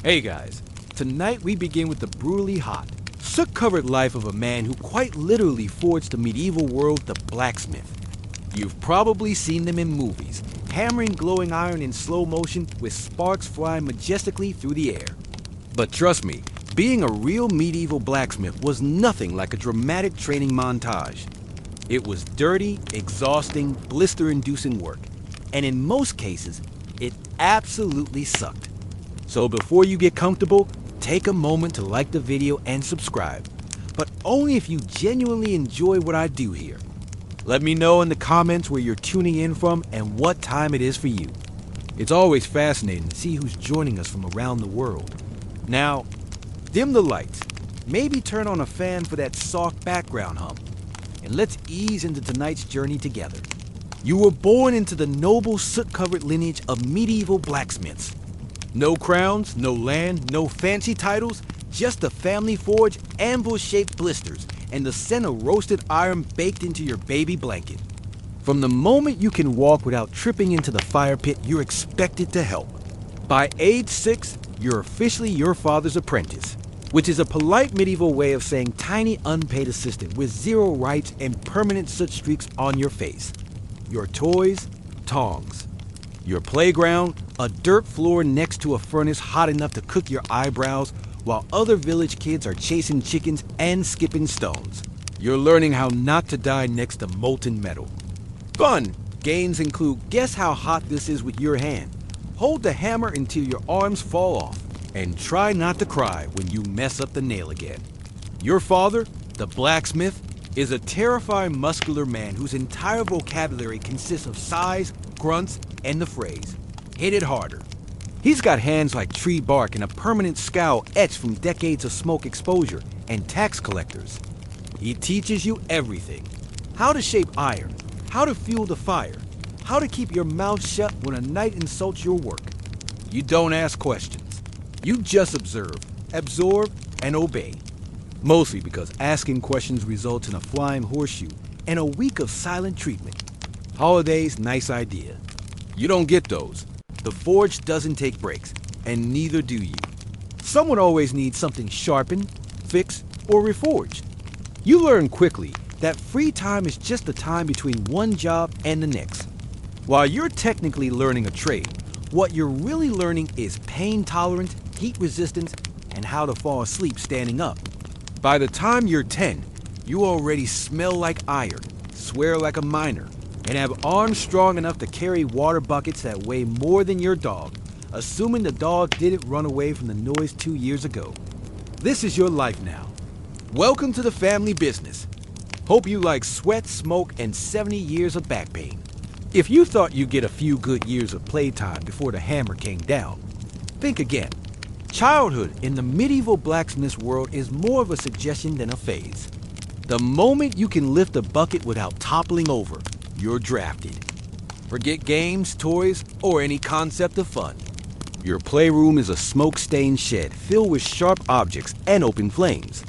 Hey guys, tonight we begin with the brutally hot, soot-covered life of a man who quite literally forged the medieval world, the blacksmith. You've probably seen them in movies, hammering glowing iron in slow motion with sparks flying majestically through the air. But trust me, being a real medieval blacksmith was nothing like a dramatic training montage. It was dirty, exhausting, blister-inducing work, and in most cases, it absolutely sucked. So before you get comfortable, take a moment to like the video and subscribe, but only if you genuinely enjoy what I do here. Let me know in the comments where you're tuning in from and what time it is for you. It's always fascinating to see who's joining us from around the world. Now, dim the lights, maybe turn on a fan for that soft background hum, and let's ease into tonight's journey together. You were born into the noble soot-covered lineage of medieval blacksmiths. No crowns, no land, no fancy titles, just a family forge, anvil-shaped blisters, and the scent of roasted iron baked into your baby blanket. From the moment you can walk without tripping into the fire pit, you're expected to help. By age 6, you're officially your father's apprentice, which is a polite medieval way of saying tiny unpaid assistant with zero rights and permanent soot streaks on your face. Your toys, tongs. Your playground, a dirt floor next to a furnace hot enough to cook your eyebrows while other village kids are chasing chickens and skipping stones. You're learning how not to die next to molten metal. Fun games include guess how hot this is with your hand, hold the hammer until your arms fall off, and try not to cry when you mess up the nail again. Your father, the blacksmith, is a terrifying muscular man whose entire vocabulary consists of sighs, grunts, and the phrase, hit it harder. He's got hands like tree bark and a permanent scowl etched from decades of smoke exposure and tax collectors. He teaches you everything. How to shape iron, how to fuel the fire, how to keep your mouth shut when a knight insults your work. You don't ask questions. You just observe, absorb, and obey. Mostly because asking questions results in a flying horseshoe and a week of silent treatment. Holidays, nice idea. You don't get those. The forge doesn't take breaks, and neither do you. Someone always needs something sharpened, fixed, or reforged. You learn quickly that free time is just the time between one job and the next. While you're technically learning a trade, what you're really learning is pain tolerance, heat resistance, and how to fall asleep standing up. By the time you're 10, you already smell like iron, swear like a miner, and have arms strong enough to carry water buckets that weigh more than your dog, assuming the dog didn't run away from the noise 2 years ago. This is your life now. Welcome to the family business. Hope you like sweat, smoke, and 70 years of back pain. If you thought you'd get a few good years of playtime before the hammer came down, think again. Childhood in the medieval blacksmith's world is more of a suggestion than a phase. The moment you can lift a bucket without toppling over, you're drafted. Forget games, toys, or any concept of fun. Your playroom is a smoke-stained shed filled with sharp objects and open flames.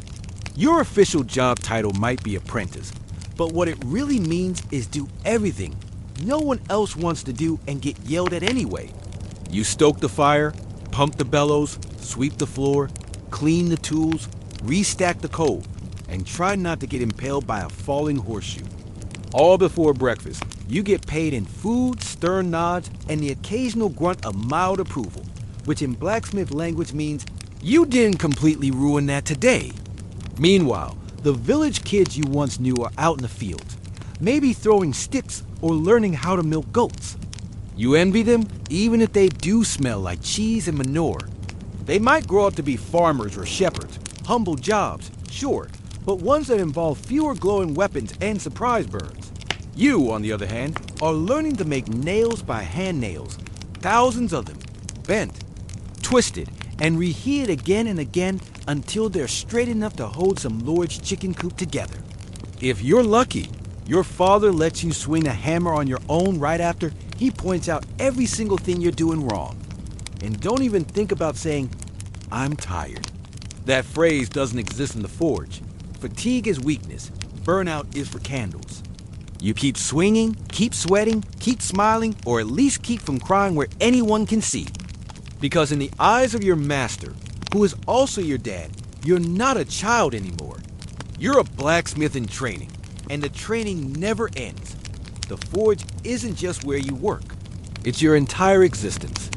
Your official job title might be apprentice, but what it really means is do everything no one else wants to do and get yelled at anyway. You stoke the fire, pump the bellows, sweep the floor, clean the tools, restack the coal, and try not to get impaled by a falling horseshoe. All before breakfast, you get paid in food, stern nods, and the occasional grunt of mild approval, which in blacksmith language means, you didn't completely ruin that today. Meanwhile, the village kids you once knew are out in the fields, maybe throwing sticks or learning how to milk goats. You envy them even if they do smell like cheese and manure. They might grow up to be farmers or shepherds, humble jobs, sure, but ones that involve fewer glowing weapons and surprise burns. You, on the other hand, are learning to make nails by hand nails, thousands of them, bent, twisted, and reheated again and again until they're straight enough to hold some lord's chicken coop together. If you're lucky, your father lets you swing a hammer on your own right after he points out every single thing you're doing wrong. And don't even think about saying, I'm tired. That phrase doesn't exist in the forge. Fatigue is weakness. Burnout is for candles. You keep swinging, keep sweating, keep smiling, or at least keep from crying where anyone can see. Because in the eyes of your master, who is also your dad, you're not a child anymore. You're a blacksmith in training, and the training never ends. The forge isn't just where you work. It's your entire existence.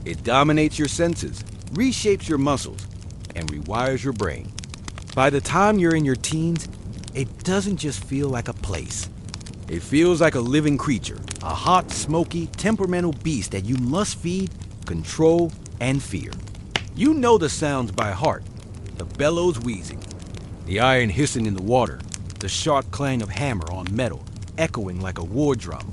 It dominates your senses, reshapes your muscles, and rewires your brain. By the time you're in your teens, it doesn't just feel like a place. It feels like a living creature, a hot, smoky, temperamental beast that you must feed, control, and fear. You know the sounds by heart. The bellows wheezing, the iron hissing in the water, the sharp clang of hammer on metal, echoing like a war drum.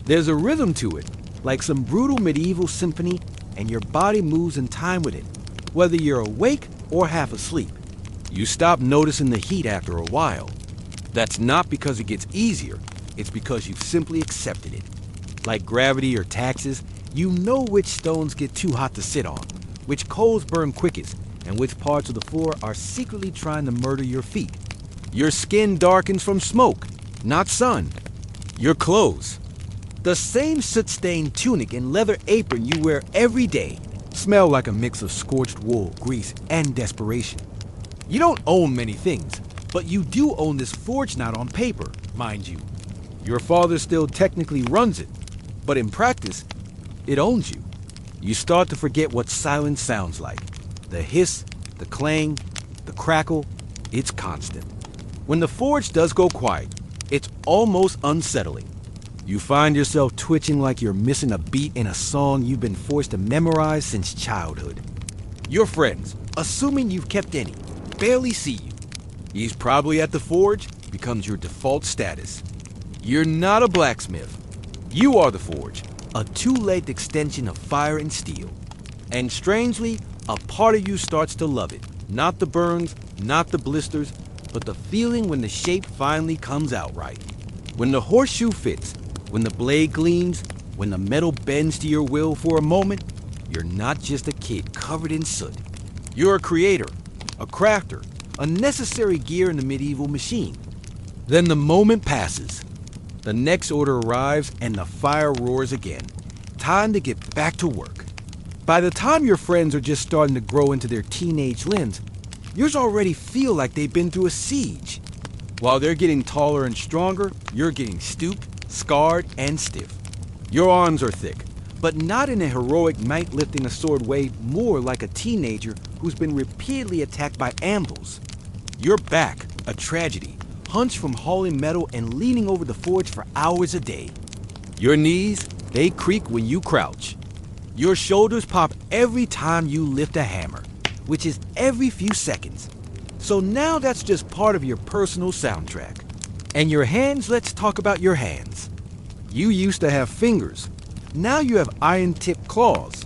There's a rhythm to it, like some brutal medieval symphony, and your body moves in time with it, whether you're awake or half asleep. You stop noticing the heat after a while. That's not because it gets easier, it's because you've simply accepted it. Like gravity or taxes, you know which stones get too hot to sit on, which coals burn quickest, and which parts of the floor are secretly trying to murder your feet. Your skin darkens from smoke, not sun. Your clothes, the same soot-stained tunic and leather apron you wear every day, smell like a mix of scorched wool, grease, and desperation. You don't own many things, but you do own this forge knot on paper, mind you. Your father still technically runs it, but in practice, it owns you. You start to forget what silence sounds like. The hiss, the clang, the crackle, it's constant. When the forge does go quiet, it's almost unsettling. You find yourself twitching like you're missing a beat in a song you've been forced to memorize since childhood. Your friends, assuming you've kept any, barely see you. He's probably at the forge becomes your default status. You're not a blacksmith. You are the forge, a two-legged extension of fire and steel. And strangely, a part of you starts to love it. Not the burns, not the blisters, but the feeling when the shape finally comes out right. When the horseshoe fits, when the blade gleams, when the metal bends to your will for a moment, you're not just a kid covered in soot. You're a creator, a crafter, a necessary gear in the medieval machine. Then the moment passes. The next order arrives and the fire roars again. Time to get back to work. By the time your friends are just starting to grow into their teenage limbs, yours already feel like they've been through a siege. While they're getting taller and stronger, you're getting stooped, scarred, and stiff. Your arms are thick, but not in a heroic might-lifting a sword way, more like a teenager who's been repeatedly attacked by anvils. Your back, a tragedy, hunched from hauling metal and leaning over the forge for hours a day. Your knees, they creak when you crouch. Your shoulders pop every time you lift a hammer, which is every few seconds. So now that's just part of your personal soundtrack. And your hands, let's talk about your hands. You used to have fingers. Now you have iron-tipped claws.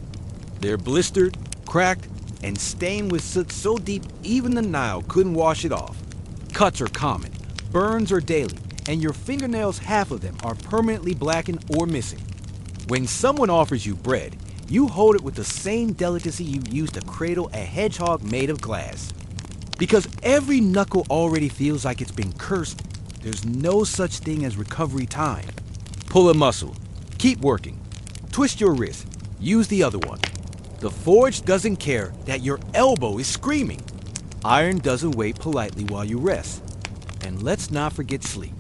They're blistered, cracked, and stained with soot so deep even the Nile couldn't wash it off. Cuts are common, burns are daily, and your fingernails, half of them, are permanently blackened or missing. When someone offers you bread, you hold it with the same delicacy you used to cradle a hedgehog made of glass. Because every knuckle already feels like it's been cursed, there's no such thing as recovery time. Pull a muscle, keep working. Twist your wrist, use the other one. The forge doesn't care that your elbow is screaming. Iron doesn't wait politely while you rest. And let's not forget sleep.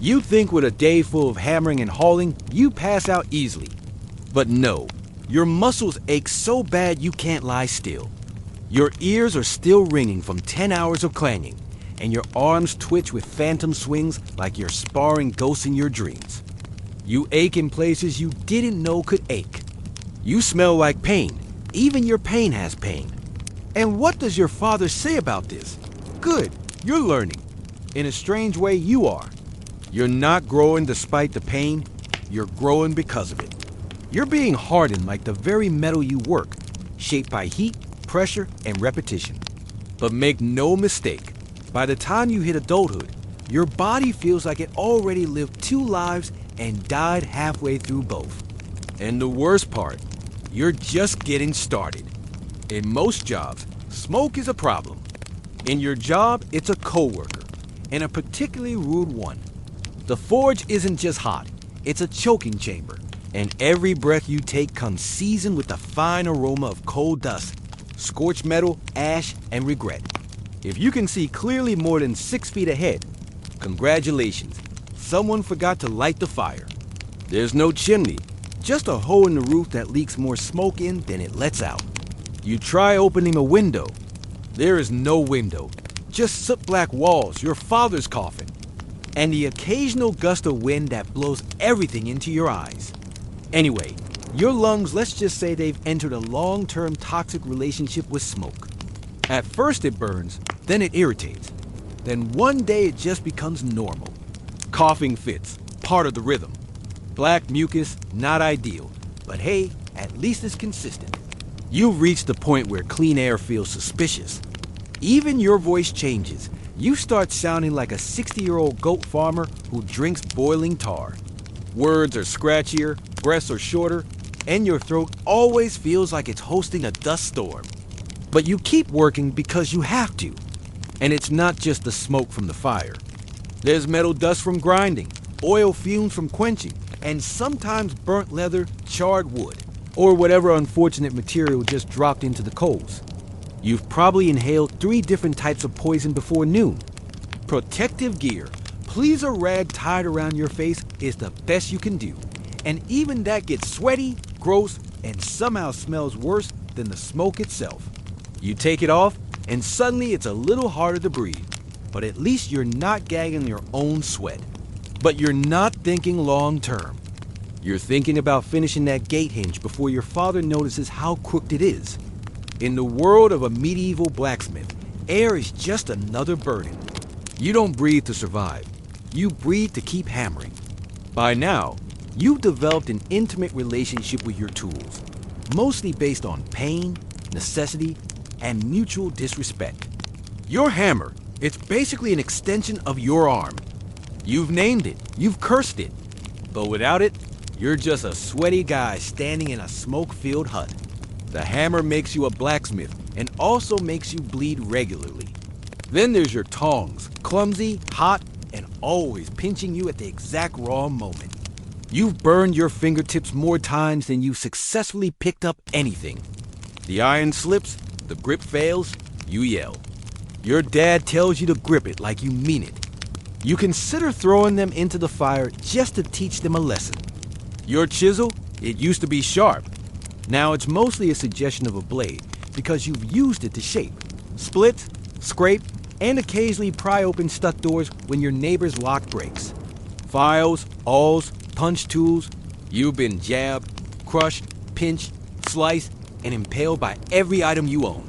You think with a day full of hammering and hauling, you pass out easily. But no, your muscles ache so bad you can't lie still. Your ears are still ringing from 10 hours of clanging, and your arms twitch with phantom swings like you're sparring ghosts in your dreams. You ache in places you didn't know could ache. You smell like pain. Even your pain has pain. And what does your father say about this? Good, you're learning. In a strange way, you are. You're not growing despite the pain, you're growing because of it. You're being hardened like the very metal you work, shaped by heat, pressure, and repetition. But make no mistake, by the time you hit adulthood, your body feels like it already lived 2 lives and died halfway through both. And the worst part, you're just getting started. In most jobs, smoke is a problem. In your job, it's a coworker, and a particularly rude one. The forge isn't just hot, it's a choking chamber. And every breath you take comes seasoned with the fine aroma of coal dust, scorched metal, ash, and regret. If you can see clearly more than 6 feet ahead, congratulations, someone forgot to light the fire. There's no chimney, just a hole in the roof that leaks more smoke in than it lets out. You try opening a window. There is no window, just soot-black walls, your father's coffin, and the occasional gust of wind that blows everything into your eyes. Anyway, your lungs, let's just say they've entered a long-term toxic relationship with smoke. At first it burns, then it irritates. Then one day it just becomes normal. Coughing fits, part of the rhythm. Black mucus, not ideal, but hey, at least it's consistent. You've reached the point where clean air feels suspicious. Even your voice changes. You start sounding like a 60-year-old goat farmer who drinks boiling tar. Words are scratchier, breaths are shorter, and your throat always feels like it's hosting a dust storm. But you keep working because you have to. And it's not just the smoke from the fire. There's metal dust from grinding, oil fumes from quenching, and sometimes burnt leather, charred wood, or whatever unfortunate material just dropped into the coals. You've probably inhaled 3 different types of poison before noon. Protective gear, please a rag tied around your face is the best you can do. And even that gets sweaty, gross, and somehow smells worse than the smoke itself. You take it off, and suddenly it's a little harder to breathe. But at least you're not gagging your own sweat. But you're not thinking long term. You're thinking about finishing that gate hinge before your father notices how crooked it is. In the world of a medieval blacksmith, air is just another burden. You don't breathe to survive. You breathe to keep hammering. By now, you've developed an intimate relationship with your tools, mostly based on pain, necessity, and mutual disrespect. Your hammer, it's basically an extension of your arm. You've named it, you've cursed it, but without it, you're just a sweaty guy standing in a smoke-filled hut. The hammer makes you a blacksmith and also makes you bleed regularly. Then there's your tongs, clumsy, hot, and always pinching you at the exact wrong moment. You've burned your fingertips more times than you've successfully picked up anything. The iron slips, the grip fails, you yell. Your dad tells you to grip it like you mean it. You consider throwing them into the fire just to teach them a lesson. Your chisel, it used to be sharp. Now it's mostly a suggestion of a blade because you've used it to shape, split, scrape, and occasionally pry open stuck doors when your neighbor's lock breaks. Files, awls, punch tools, you've been jabbed, crushed, pinched, sliced, and impaled by every item you own.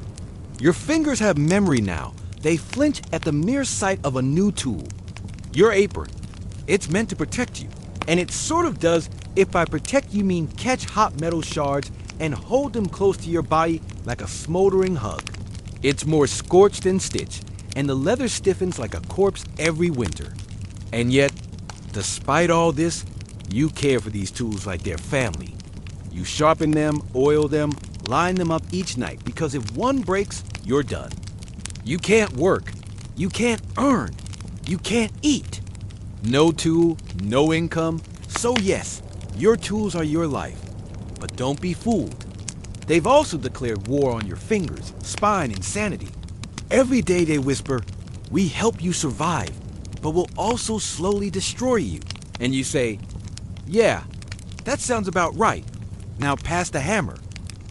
Your fingers have memory now. They flinch at the mere sight of a new tool. Your apron, it's meant to protect you, and it sort of does if by protect you mean catch hot metal shards and hold them close to your body like a smoldering hug. It's more scorched than stitched, and the leather stiffens like a corpse every winter. And yet, despite all this, you care for these tools like they're family. You sharpen them, oil them, line them up each night because if one breaks, you're done. You can't work. You can't earn. You can't eat. No tool, no income. So yes, your tools are your life. But don't be fooled. They've also declared war on your fingers, spine, and sanity. Every day they whisper, we help you survive, but we'll also slowly destroy you. And you say, yeah, that sounds about right. Now pass the hammer.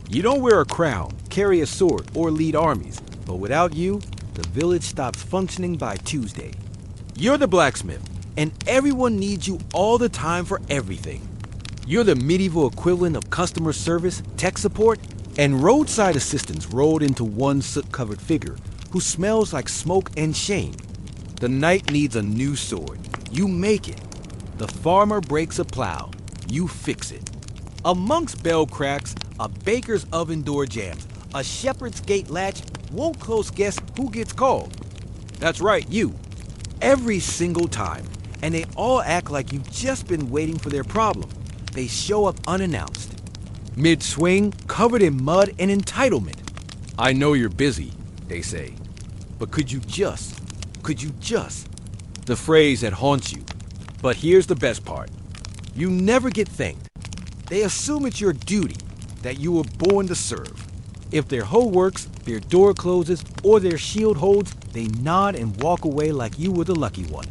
You don't wear a crown, carry a sword, or lead armies, but without you, the village stops functioning by Tuesday. You're the blacksmith, and everyone needs you all the time for everything. You're the medieval equivalent of customer service, tech support, and roadside assistance rolled into one soot-covered figure who smells like smoke and shame. The knight needs a new sword. You make it. The farmer breaks a plow. You fix it. A monk's bell cracks, a baker's oven door jams, a shepherd's gate latch won't close guess who gets called. That's right, you. Every single time. And they all act like you've just been waiting for their problem. They show up unannounced. Mid-swing, covered in mud and entitlement. I know you're busy, they say. But could you just? The phrase that haunts you. But here's the best part. You never get thanked. They assume it's your duty, that you were born to serve. If their hoe works, their door closes, or their shield holds, they nod and walk away like you were the lucky one.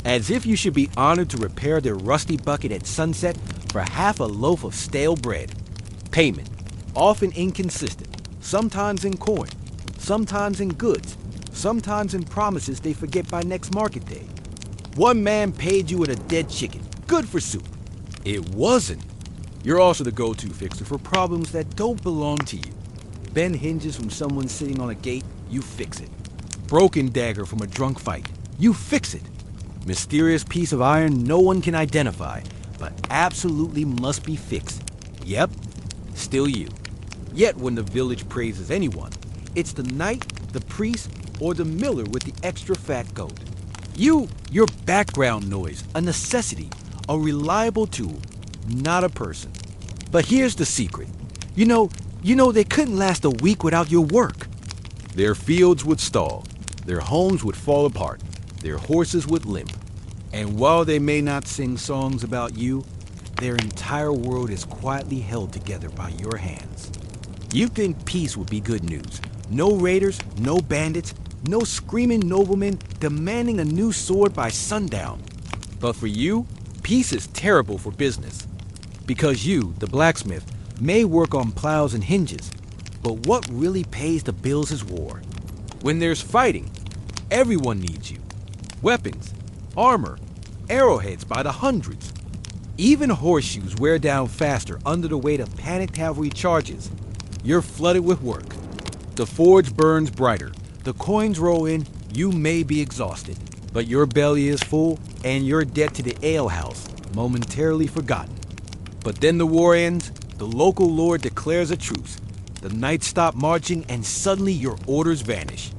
As if you should be honored to repair their rusty bucket at sunset for half a loaf of stale bread. Payment, often inconsistent, sometimes in coin, sometimes in goods, sometimes in promises they forget by next market day. One man paid you with a dead chicken, good for soup. It wasn't. You're also the go-to fixer for problems that don't belong to you. Bend hinges from someone sitting on a gate, you fix it. Broken dagger from a drunk fight, you fix it. Mysterious piece of iron no one can identify, but absolutely must be fixed. Yep, still you. Yet when the village praises anyone, it's the knight, the priest, or the miller with the extra fat goat. You're background noise, a necessity, a reliable tool, not a person. But here's the secret. You know they couldn't last a week without your work. Their fields would stall, their homes would fall apart, their horses would limp. And while they may not sing songs about you, their entire world is quietly held together by your hands. You think peace would be good news. No raiders, no bandits, no screaming noblemen demanding a new sword by sundown. But for you, peace is terrible for business. Because you, the blacksmith, may work on plows and hinges, but what really pays the bills is war. When there's fighting, everyone needs you. Weapons, armor, arrowheads by the hundreds. Even horseshoes wear down faster under the weight of panicked cavalry charges. You're flooded with work. The forge burns brighter. The coins roll in. You may be exhausted, but your belly is full and your debt to the alehouse momentarily forgotten. But then the war ends. The local lord declares a truce. The knights stop marching and suddenly your orders vanish.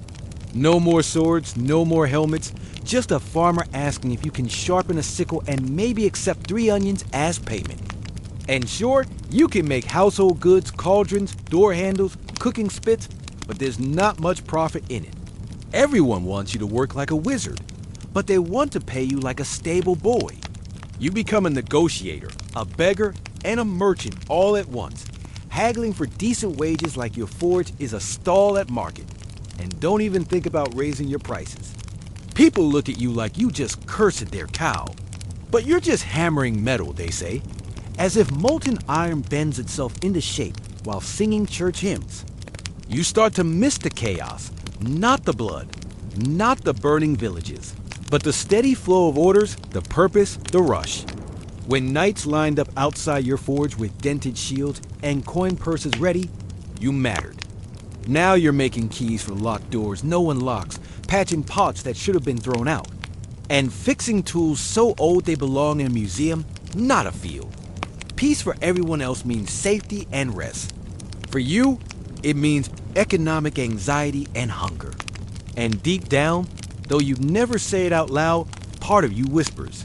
No more swords, no more helmets, just a farmer asking if you can sharpen a sickle and maybe accept 3 onions as payment. And sure, you can make household goods, cauldrons, door handles, cooking spits, but there's not much profit in it. Everyone wants you to work like a wizard, but they want to pay you like a stable boy. You become a negotiator, a beggar, and a merchant all at once, haggling for decent wages like your forge is a stall at market. And don't even think about raising your prices. People look at you like you just cursed their cow. But you're just hammering metal, they say, as if molten iron bends itself into shape while singing church hymns. You start to miss the chaos, not the blood, not the burning villages, but the steady flow of orders, the purpose, the rush. When knights lined up outside your forge with dented shields and coin purses ready, you mattered. Now you're making keys for locked doors no one locks, patching pots that should have been thrown out, and fixing tools so old they belong in a museum, not a field. Peace for everyone else means safety and rest. For you, it means economic anxiety and hunger. And deep down, though you never say it out loud, part of you whispers,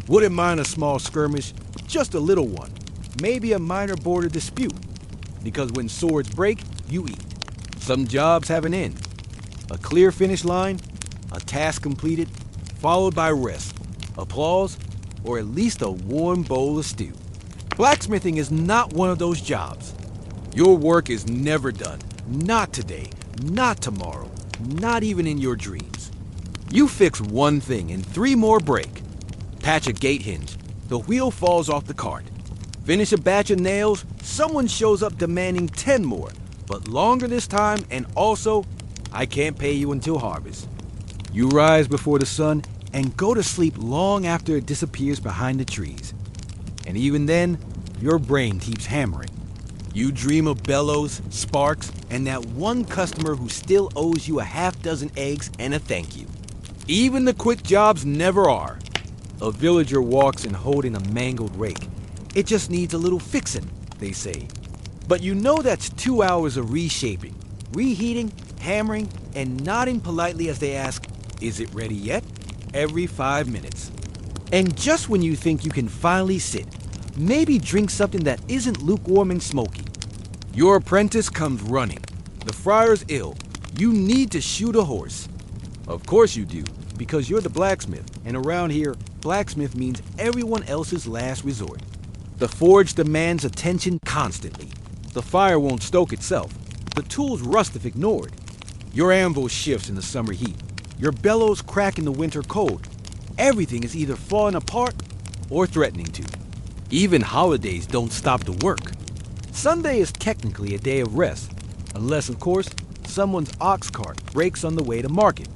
wouldn't mind a small skirmish, just a little one, maybe a minor border dispute. Because when swords break, you eat. Some jobs have an end. A clear finish line, a task completed, followed by rest, applause, or at least a warm bowl of stew. Blacksmithing is not one of those jobs. Your work is never done. Not today, not tomorrow, not even in your dreams. You fix one thing and 3 more break. Patch a gate hinge, the wheel falls off the cart. Finish a batch of nails, someone shows up demanding 10 more, but longer this time, and also, I can't pay you until harvest. You rise before the sun and go to sleep long after it disappears behind the trees. And even then, your brain keeps hammering. You dream of bellows, sparks, and that one customer who still owes you a half-dozen eggs and a thank you. Even the quick jobs never are. A villager walks in holding a mangled rake. It just needs a little fixing, they say. But you know that's 2 hours of reshaping, reheating, hammering, and nodding politely as they ask, is it ready yet? Every 5 minutes. And just when you think you can finally sit, maybe drink something that isn't lukewarm and smoky, your apprentice comes running. The friar's ill. You need to shoot a horse. Of course you do, because you're the blacksmith, and around here, blacksmith means everyone else's last resort. The forge demands attention constantly. The fire won't stoke itself. The tools rust if ignored. Your anvil shifts in the summer heat. Your bellows crack in the winter cold. Everything is either falling apart or threatening to. Even holidays don't stop the work. Sunday is technically a day of rest, unless, of course, someone's ox cart breaks on the way to market.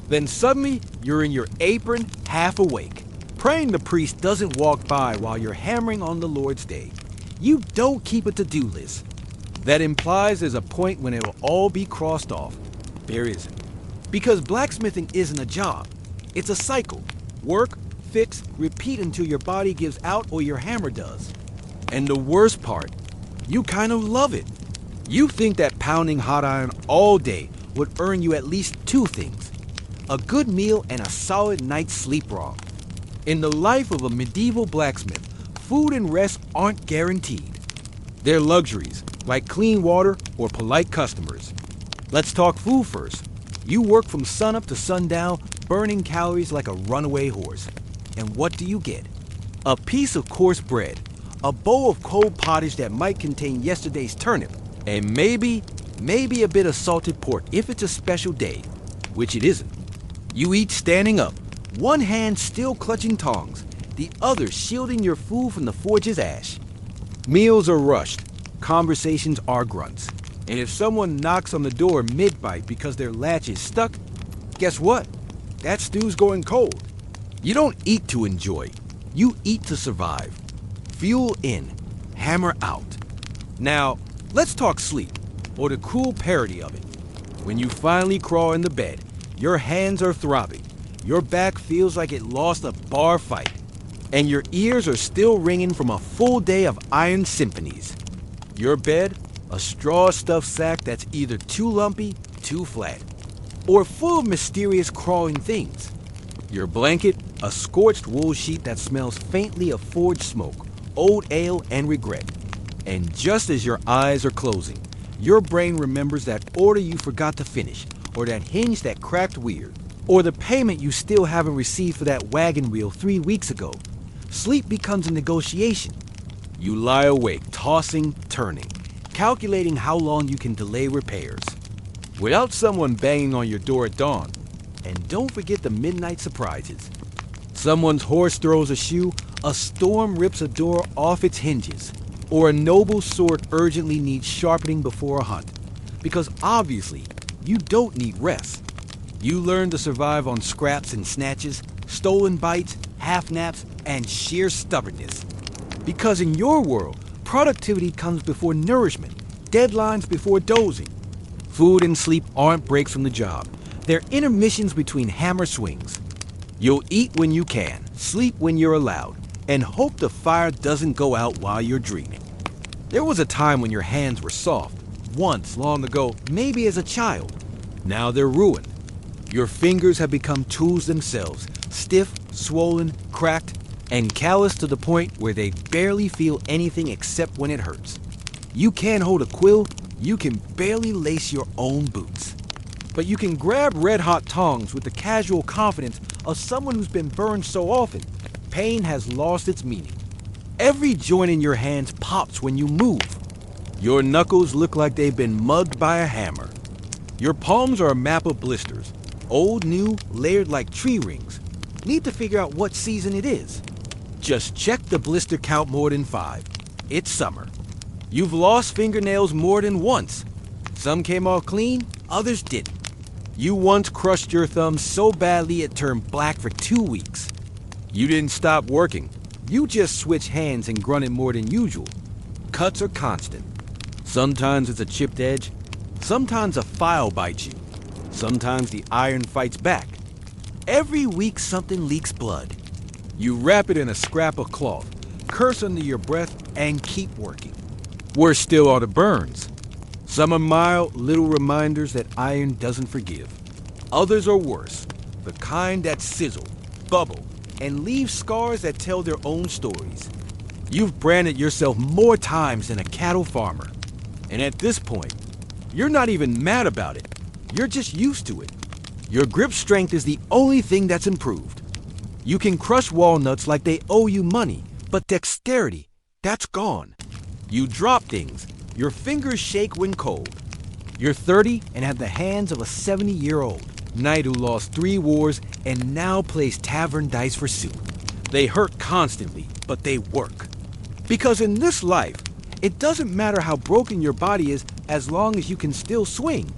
Then suddenly, you're in your apron, half awake, praying the priest doesn't walk by while you're hammering on the Lord's Day. You don't keep a to-do list. That implies there's a point when it will all be crossed off. There isn't. Because blacksmithing isn't a job. It's a cycle. Work, fix, repeat until your body gives out or your hammer does. And the worst part, you kind of love it. You think that pounding hot iron all day would earn you at least two things: a good meal and a solid night's sleep wrong. In the life of a medieval blacksmith, food and rest aren't guaranteed. They're luxuries, like clean water or polite customers. Let's talk food first. You work from sunup to sundown, burning calories like a runaway horse. And what do you get? A piece of coarse bread, a bowl of cold pottage that might contain yesterday's turnip, and maybe a bit of salted pork if it's a special day, which it isn't. You eat standing up, one hand still clutching tongs, the other shielding your food from the forge's ash. Meals are rushed, conversations are grunts, and if someone knocks on the door mid-bite because their latch is stuck, guess what? That stew's going cold. You don't eat to enjoy, you eat to survive. Fuel in, hammer out. Now, let's talk sleep, or the cruel parody of it. When you finally crawl into bed, your hands are throbbing, your back feels like it lost a bar fight, and your ears are still ringing from a full day of iron symphonies. Your bed, a straw-stuffed sack that's either too lumpy, too flat, or full of mysterious crawling things. Your blanket, a scorched wool sheet that smells faintly of forged smoke, old ale, and regret. And just as your eyes are closing, your brain remembers that order you forgot to finish, or that hinge that cracked weird, or the payment you still haven't received for that wagon wheel 3 weeks ago. Sleep becomes a negotiation. You lie awake, tossing, turning, calculating how long you can delay repairs, without someone banging on your door at dawn. And don't forget the midnight surprises. Someone's horse throws a shoe, a storm rips a door off its hinges, or a noble sword urgently needs sharpening before a hunt. Because obviously, you don't need rest. You learn to survive on scraps and snatches, stolen bites, half naps, and sheer stubbornness. Because in your world, productivity comes before nourishment, deadlines before dozing. Food and sleep aren't breaks from the job. They're intermissions between hammer swings. You'll eat when you can, sleep when you're allowed, and hope the fire doesn't go out while you're dreaming. There was a time when your hands were soft, once long ago, maybe as a child. Now they're ruined. Your fingers have become tools themselves, stiff, swollen, cracked, and calloused to the point where they barely feel anything except when it hurts. You can't hold a quill, you can barely lace your own boots. But you can grab red-hot tongs with the casual confidence of someone who's been burned so often, pain has lost its meaning. Every joint in your hands pops when you move. Your knuckles look like they've been mugged by a hammer. Your palms are a map of blisters, old, new, layered like tree rings. Need to figure out what season it is. Just check the blister count more than 5. It's summer. You've lost fingernails more than once. Some came off clean, others didn't. You once crushed your thumb so badly it turned black for 2 weeks. You didn't stop working. You just switched hands and grunted more than usual. Cuts are constant. Sometimes it's a chipped edge. Sometimes a file bites you. Sometimes the iron fights back. Every week something leaks blood. You wrap it in a scrap of cloth, curse under your breath, and keep working. Worse still are the burns. Some are mild, little reminders that iron doesn't forgive. Others are worse, the kind that sizzle, bubble, and leave scars that tell their own stories. You've branded yourself more times than a cattle farmer. And at this point, you're not even mad about it. You're just used to it. Your grip strength is the only thing that's improved. You can crush walnuts like they owe you money, but dexterity, that's gone. You drop things. Your fingers shake when cold. You're 30 and have the hands of a 70-year-old knight who lost 3 wars and now plays tavern dice for soup. They hurt constantly, but they work. Because in this life, it doesn't matter how broken your body is as long as you can still swing.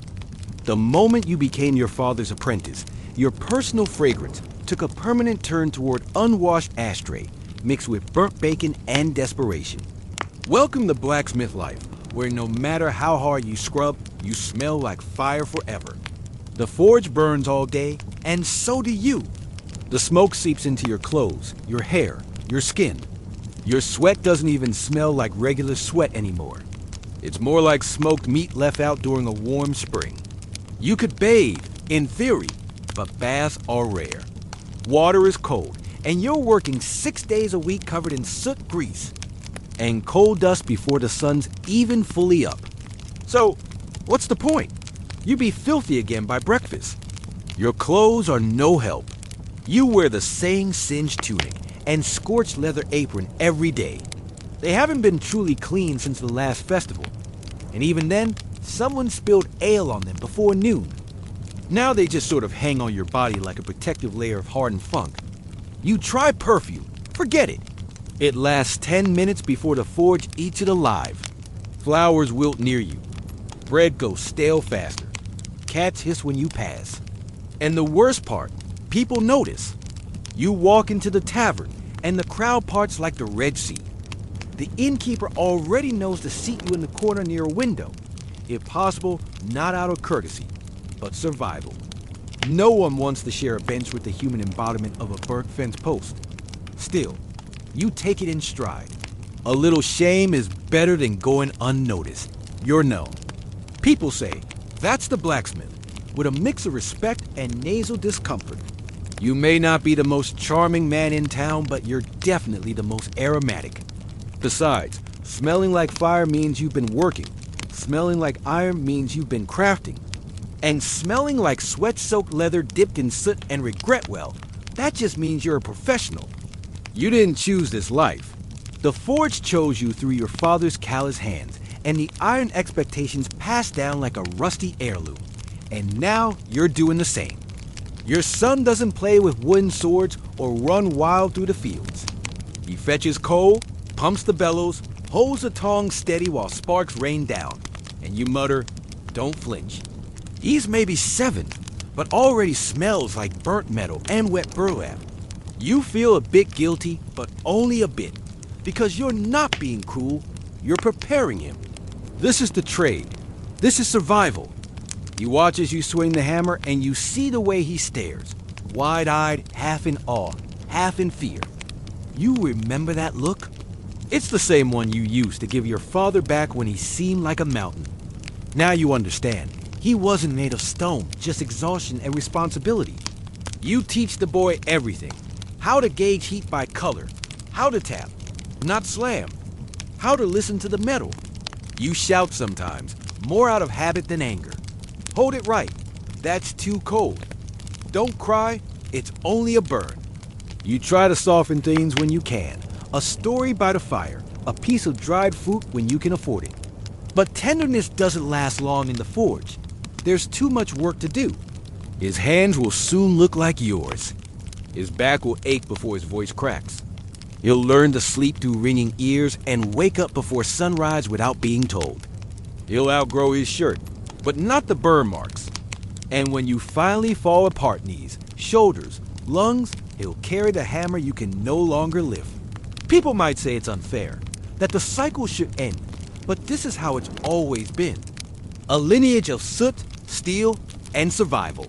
The moment you became your father's apprentice, your personal fragrance took a permanent turn toward unwashed ashtray, mixed with burnt bacon and desperation. Welcome to Blacksmith life, where no matter how hard you scrub, you smell like fire forever. The forge burns all day, and so do you. The smoke seeps into your clothes, your hair, your skin. Your sweat doesn't even smell like regular sweat anymore. It's more like smoked meat left out during a warm spring. You could bathe, in theory, but baths are rare. Water is cold, and you're working 6 days a week covered in soot grease and coal dust before the sun's even fully up. So, what's the point? You'd be filthy again by breakfast. Your clothes are no help. You wear the same singed tunic and scorched leather apron every day. They haven't been truly clean since the last festival. And even then, someone spilled ale on them before noon. Now they just sort of hang on your body like a protective layer of hardened funk. You try perfume, forget it. It lasts 10 minutes before the forge eats it alive. Flowers wilt near you. Bread goes stale faster. Cats hiss when you pass. And the worst part, people notice. You walk into the tavern, and the crowd parts like the Red Sea. The innkeeper already knows to seat you in the corner near a window. If possible, not out of courtesy, but survival. No one wants to share a bench with the human embodiment of a burnt fence post. Still, you take it in stride. A little shame is better than going unnoticed. You're known. People say, that's the blacksmith, with a mix of respect and nasal discomfort. You may not be the most charming man in town, but you're definitely the most aromatic. Besides, smelling like fire means you've been working. Smelling like iron means you've been crafting. And smelling like sweat-soaked leather dipped in soot and regret, well, that just means you're a professional. You didn't choose this life. The forge chose you through your father's callous hands, and the iron expectations passed down like a rusty heirloom. And now you're doing the same. Your son doesn't play with wooden swords or run wild through the fields. He fetches coal, pumps the bellows, holds the tongs steady while sparks rain down, and you mutter, don't flinch. He's maybe 7, but already smells like burnt metal and wet burlap. You feel a bit guilty, but only a bit, because you're not being cruel, you're preparing him. This is the trade. This is survival. You watch as you swing the hammer and you see the way he stares, wide-eyed, half in awe, half in fear. You remember that look? It's the same one you used to give your father back when he seemed like a mountain. Now you understand. He wasn't made of stone, just exhaustion and responsibility. You teach the boy everything. How to gauge heat by color. How to tap, not slam. How to listen to the metal. You shout sometimes, more out of habit than anger. Hold it right. That's too cold. Don't cry. It's only a burn. You try to soften things when you can. A story by the fire. A piece of dried fruit when you can afford it. But tenderness doesn't last long in the forge. There's too much work to do. His hands will soon look like yours. His back will ache before his voice cracks. He'll learn to sleep through ringing ears and wake up before sunrise without being told. He'll outgrow his shirt, but not the burn marks. And when you finally fall apart knees, shoulders, lungs, he'll carry the hammer you can no longer lift. People might say it's unfair, that the cycle should end, but this is how it's always been. A lineage of soot, steel, and survival.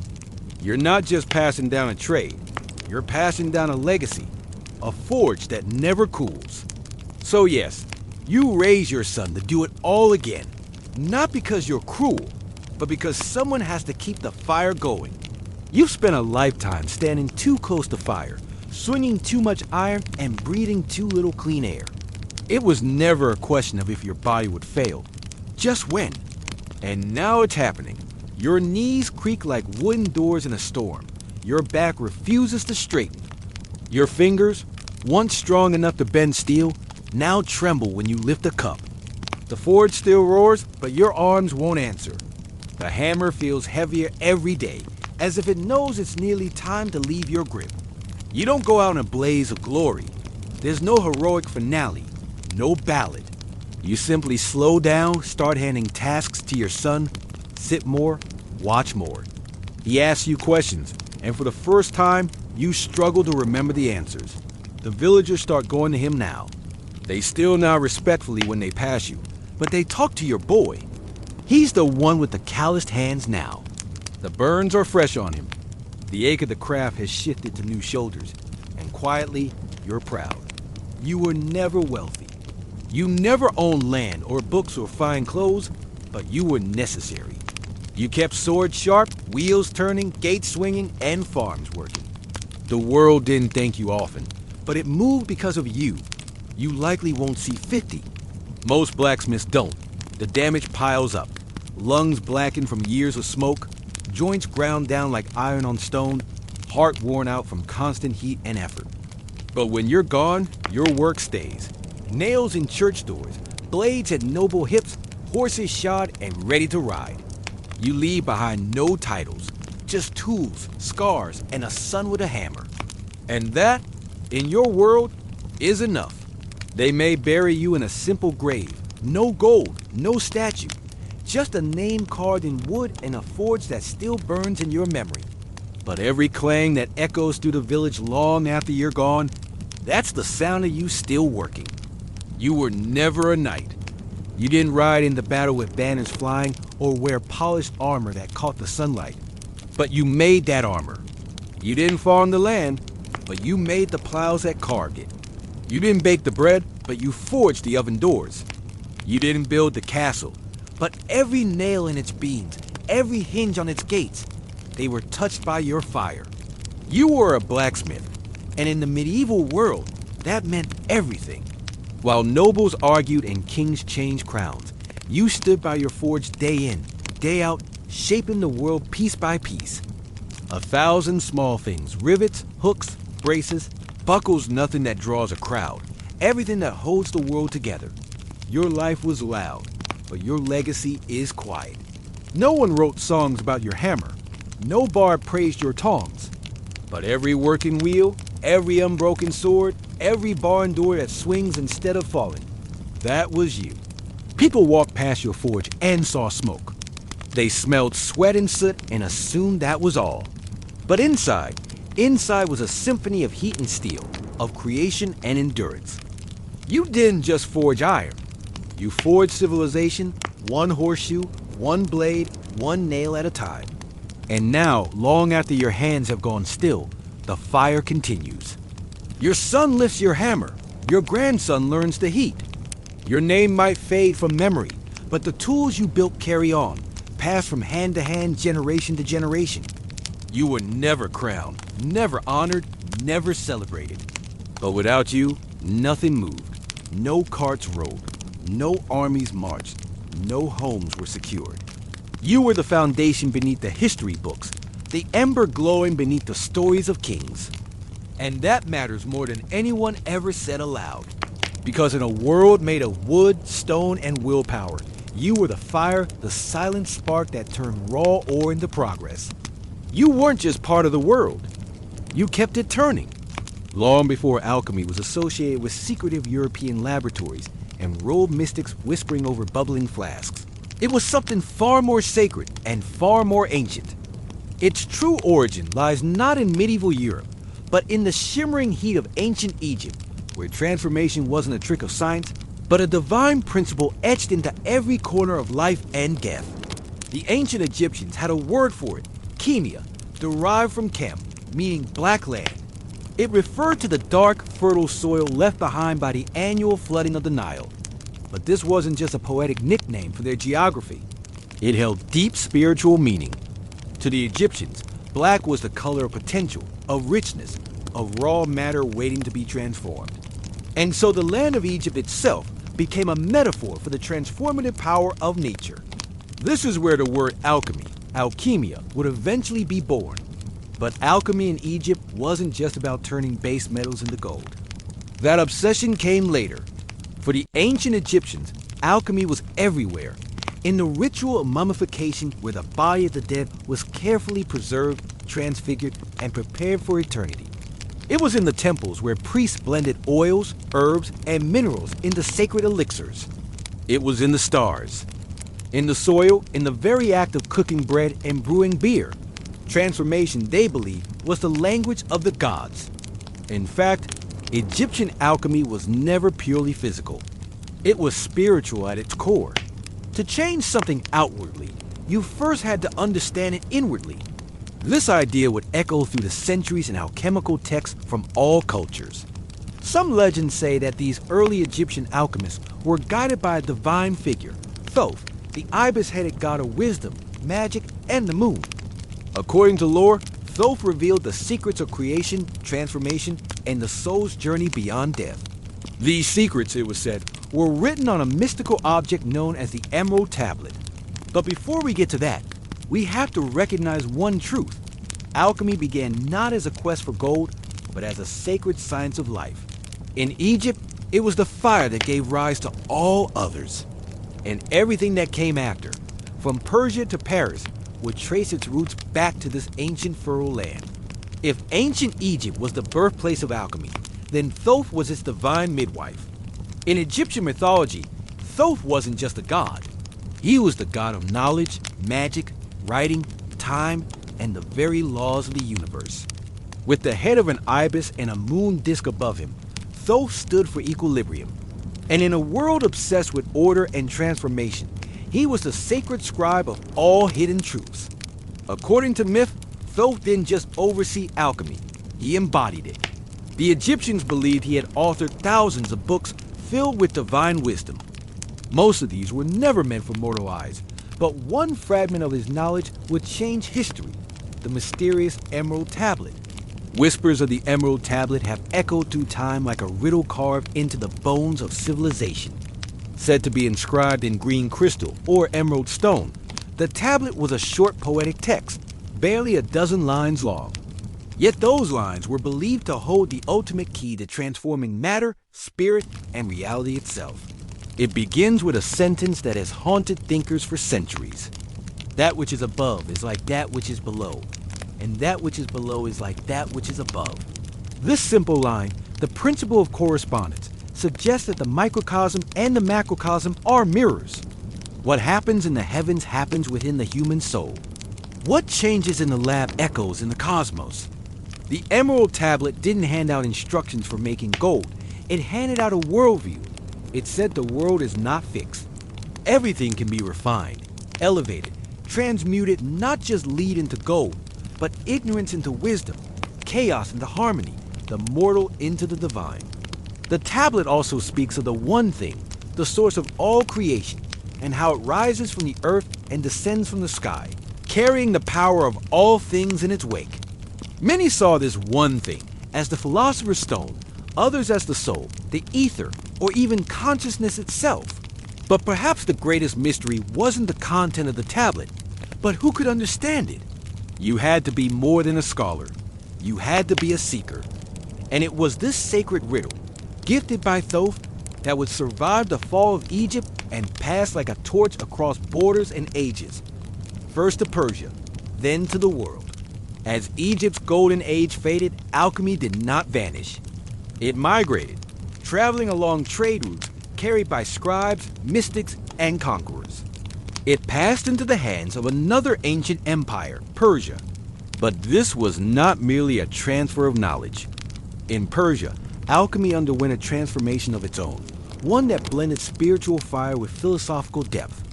You're not just passing down a trade, you're passing down a legacy, a forge that never cools. So yes, you raise your son to do it all again, not because you're cruel, but because someone has to keep the fire going. You've spent a lifetime standing too close to fire, swinging too much iron, and breathing too little clean air. It was never a question of if your body would fail, just when. And now it's happening. Your knees creak like wooden doors in a storm. Your back refuses to straighten. Your fingers, once strong enough to bend steel, now tremble when you lift a cup. The forge still roars, but your arms won't answer. The hammer feels heavier every day, as if it knows it's nearly time to leave your grip. You don't go out in a blaze of glory. There's no heroic finale, no ballad. You simply slow down, start handing tasks to your son, sit more, watch more. He asks you questions, and for the first time, you struggle to remember the answers. The villagers start going to him now. They still nod respectfully when they pass you, but they talk to your boy. He's the one with the calloused hands now. The burns are fresh on him. The ache of the craft has shifted to new shoulders, and quietly, you're proud. You were never wealthy. You never owned land or books or fine clothes, but you were necessary. You kept swords sharp, wheels turning, gates swinging, and farms working. The world didn't thank you often, but it moved because of you. You likely won't see 50. Most blacksmiths don't. The damage piles up. Lungs blackened from years of smoke, joints ground down like iron on stone, heart worn out from constant heat and effort. But when you're gone, your work stays. Nails in church doors, blades at noble hips, horses shod and ready to ride. You leave behind no titles, just tools, scars, and a son with a hammer. And that, in your world, is enough. They may bury you in a simple grave, no gold, no statue, just a name carved in wood and a forge that still burns in your memory. But every clang that echoes through the village long after you're gone, that's the sound of you still working. You were never a knight. You didn't ride into battle with banners flying or wear polished armor that caught the sunlight. But you made that armor. You didn't farm the land, but you made the plows that carved it. You didn't bake the bread, but you forged the oven doors. You didn't build the castle, but every nail in its beams, every hinge on its gates, they were touched by your fire. You were a blacksmith, and in the medieval world, that meant everything. While nobles argued and kings changed crowns, you stood by your forge day in, day out, shaping the world piece by piece. 1,000 small things, rivets, hooks, braces, buckles, nothing that draws a crowd, everything that holds the world together. Your life was loud, but your legacy is quiet. No one wrote songs about your hammer. No bard praised your tongs. But every working wheel, every unbroken sword, every barn door that swings instead of falling, that was you. People walked past your forge and saw smoke. They smelled sweat and soot and assumed that was all. But inside was a symphony of heat and steel, of creation and endurance. You didn't just forge iron. You forged civilization, one horseshoe, one blade, one nail at a time. And now, long after your hands have gone still, the fire continues. Your son lifts your hammer. Your grandson learns the heat. Your name might fade from memory, but the tools you built carry on, passed from hand to hand, generation to generation. You were never crowned, never honored, never celebrated. But without you, nothing moved. No carts rolled. No armies marched. No homes were secured. You were the foundation beneath the history books, the ember glowing beneath the stories of kings. And that matters more than anyone ever said aloud. Because in a world made of wood, stone, and willpower, you were the fire, the silent spark that turned raw ore into progress. You weren't just part of the world. You kept it turning. Long before alchemy was associated with secretive European laboratories and robed mystics whispering over bubbling flasks, it was something far more sacred and far more ancient. Its true origin lies not in medieval Europe, but in the shimmering heat of ancient Egypt, where transformation wasn't a trick of science, but a divine principle etched into every corner of life and death. The ancient Egyptians had a word for it, chemia, derived from chem, meaning black land. It referred to the dark, fertile soil left behind by the annual flooding of the Nile. But this wasn't just a poetic nickname for their geography. It held deep spiritual meaning. To the Egyptians, black was the color of potential, of richness, of raw matter waiting to be transformed. And so the land of Egypt itself became a metaphor for the transformative power of nature. This is where the word alchemy, alchemia, would eventually be born. But alchemy in Egypt wasn't just about turning base metals into gold. That obsession came later. For the ancient Egyptians, alchemy was everywhere. In the ritual of mummification, where the body of the dead was carefully preserved, transfigured, and prepared for eternity. It was in the temples where priests blended oils, herbs, and minerals into sacred elixirs. It was in the stars, in the soil, in the very act of cooking bread and brewing beer. Transformation, they believed, was the language of the gods. In fact, Egyptian alchemy was never purely physical. It was spiritual at its core. To change something outwardly, you first had to understand it inwardly. This idea would echo through the centuries in alchemical texts from all cultures. Some legends say that these early Egyptian alchemists were guided by a divine figure, Thoth, the ibis-headed god of wisdom, magic, and the moon. According to lore, Thoth revealed the secrets of creation, transformation, and the soul's journey beyond death. These secrets, it was said, were written on a mystical object known as the Emerald Tablet. But before we get to that, we have to recognize one truth. Alchemy began not as a quest for gold, but as a sacred science of life. In Egypt, it was the fire that gave rise to all others. And everything that came after, from Persia to Paris, would trace its roots back to this ancient fertile land. If ancient Egypt was the birthplace of alchemy, then Thoth was its divine midwife. In Egyptian mythology, Thoth wasn't just a god. He was the god of knowledge, magic, writing, time, and the very laws of the universe. With the head of an ibis and a moon disk above him, Thoth stood for equilibrium. And in a world obsessed with order and transformation, he was the sacred scribe of all hidden truths. According to myth, Thoth didn't just oversee alchemy, he embodied it. The Egyptians believed he had authored thousands of books filled with divine wisdom. Most of these were never meant for mortal eyes, but one fragment of his knowledge would change history, the mysterious Emerald Tablet. Whispers of the Emerald Tablet have echoed through time like a riddle carved into the bones of civilization. Said to be inscribed in green crystal or emerald stone, the tablet was a short poetic text, barely a dozen lines long. Yet those lines were believed to hold the ultimate key to transforming matter, spirit, and reality itself. It begins with a sentence that has haunted thinkers for centuries. That which is above is like that which is below, and that which is below is like that which is above. This simple line, the principle of correspondence, suggests that the microcosm and the macrocosm are mirrors. What happens in the heavens happens within the human soul. What changes in the lab echoes in the cosmos. The Emerald Tablet didn't hand out instructions for making gold. It handed out a worldview. It said the world is not fixed. Everything can be refined, elevated, transmuted, not just lead into gold, but ignorance into wisdom, chaos into harmony, the mortal into the divine. The tablet also speaks of the one thing, the source of all creation, and how it rises from the earth and descends from the sky, carrying the power of all things in its wake. Many saw this one thing as the philosopher's stone, others as the soul, the ether, or even consciousness itself. But perhaps the greatest mystery wasn't the content of the tablet, but who could understand it? You had to be more than a scholar. You had to be a seeker. And it was this sacred riddle, gifted by Thoth, that would survive the fall of Egypt and pass like a torch across borders and ages. First to Persia, then to the world. As Egypt's golden age faded, alchemy did not vanish. It migrated, traveling along trade routes carried by scribes, mystics, and conquerors. It passed into the hands of another ancient empire, Persia. But this was not merely a transfer of knowledge. In Persia, alchemy underwent a transformation of its own, one that blended spiritual fire with philosophical depth.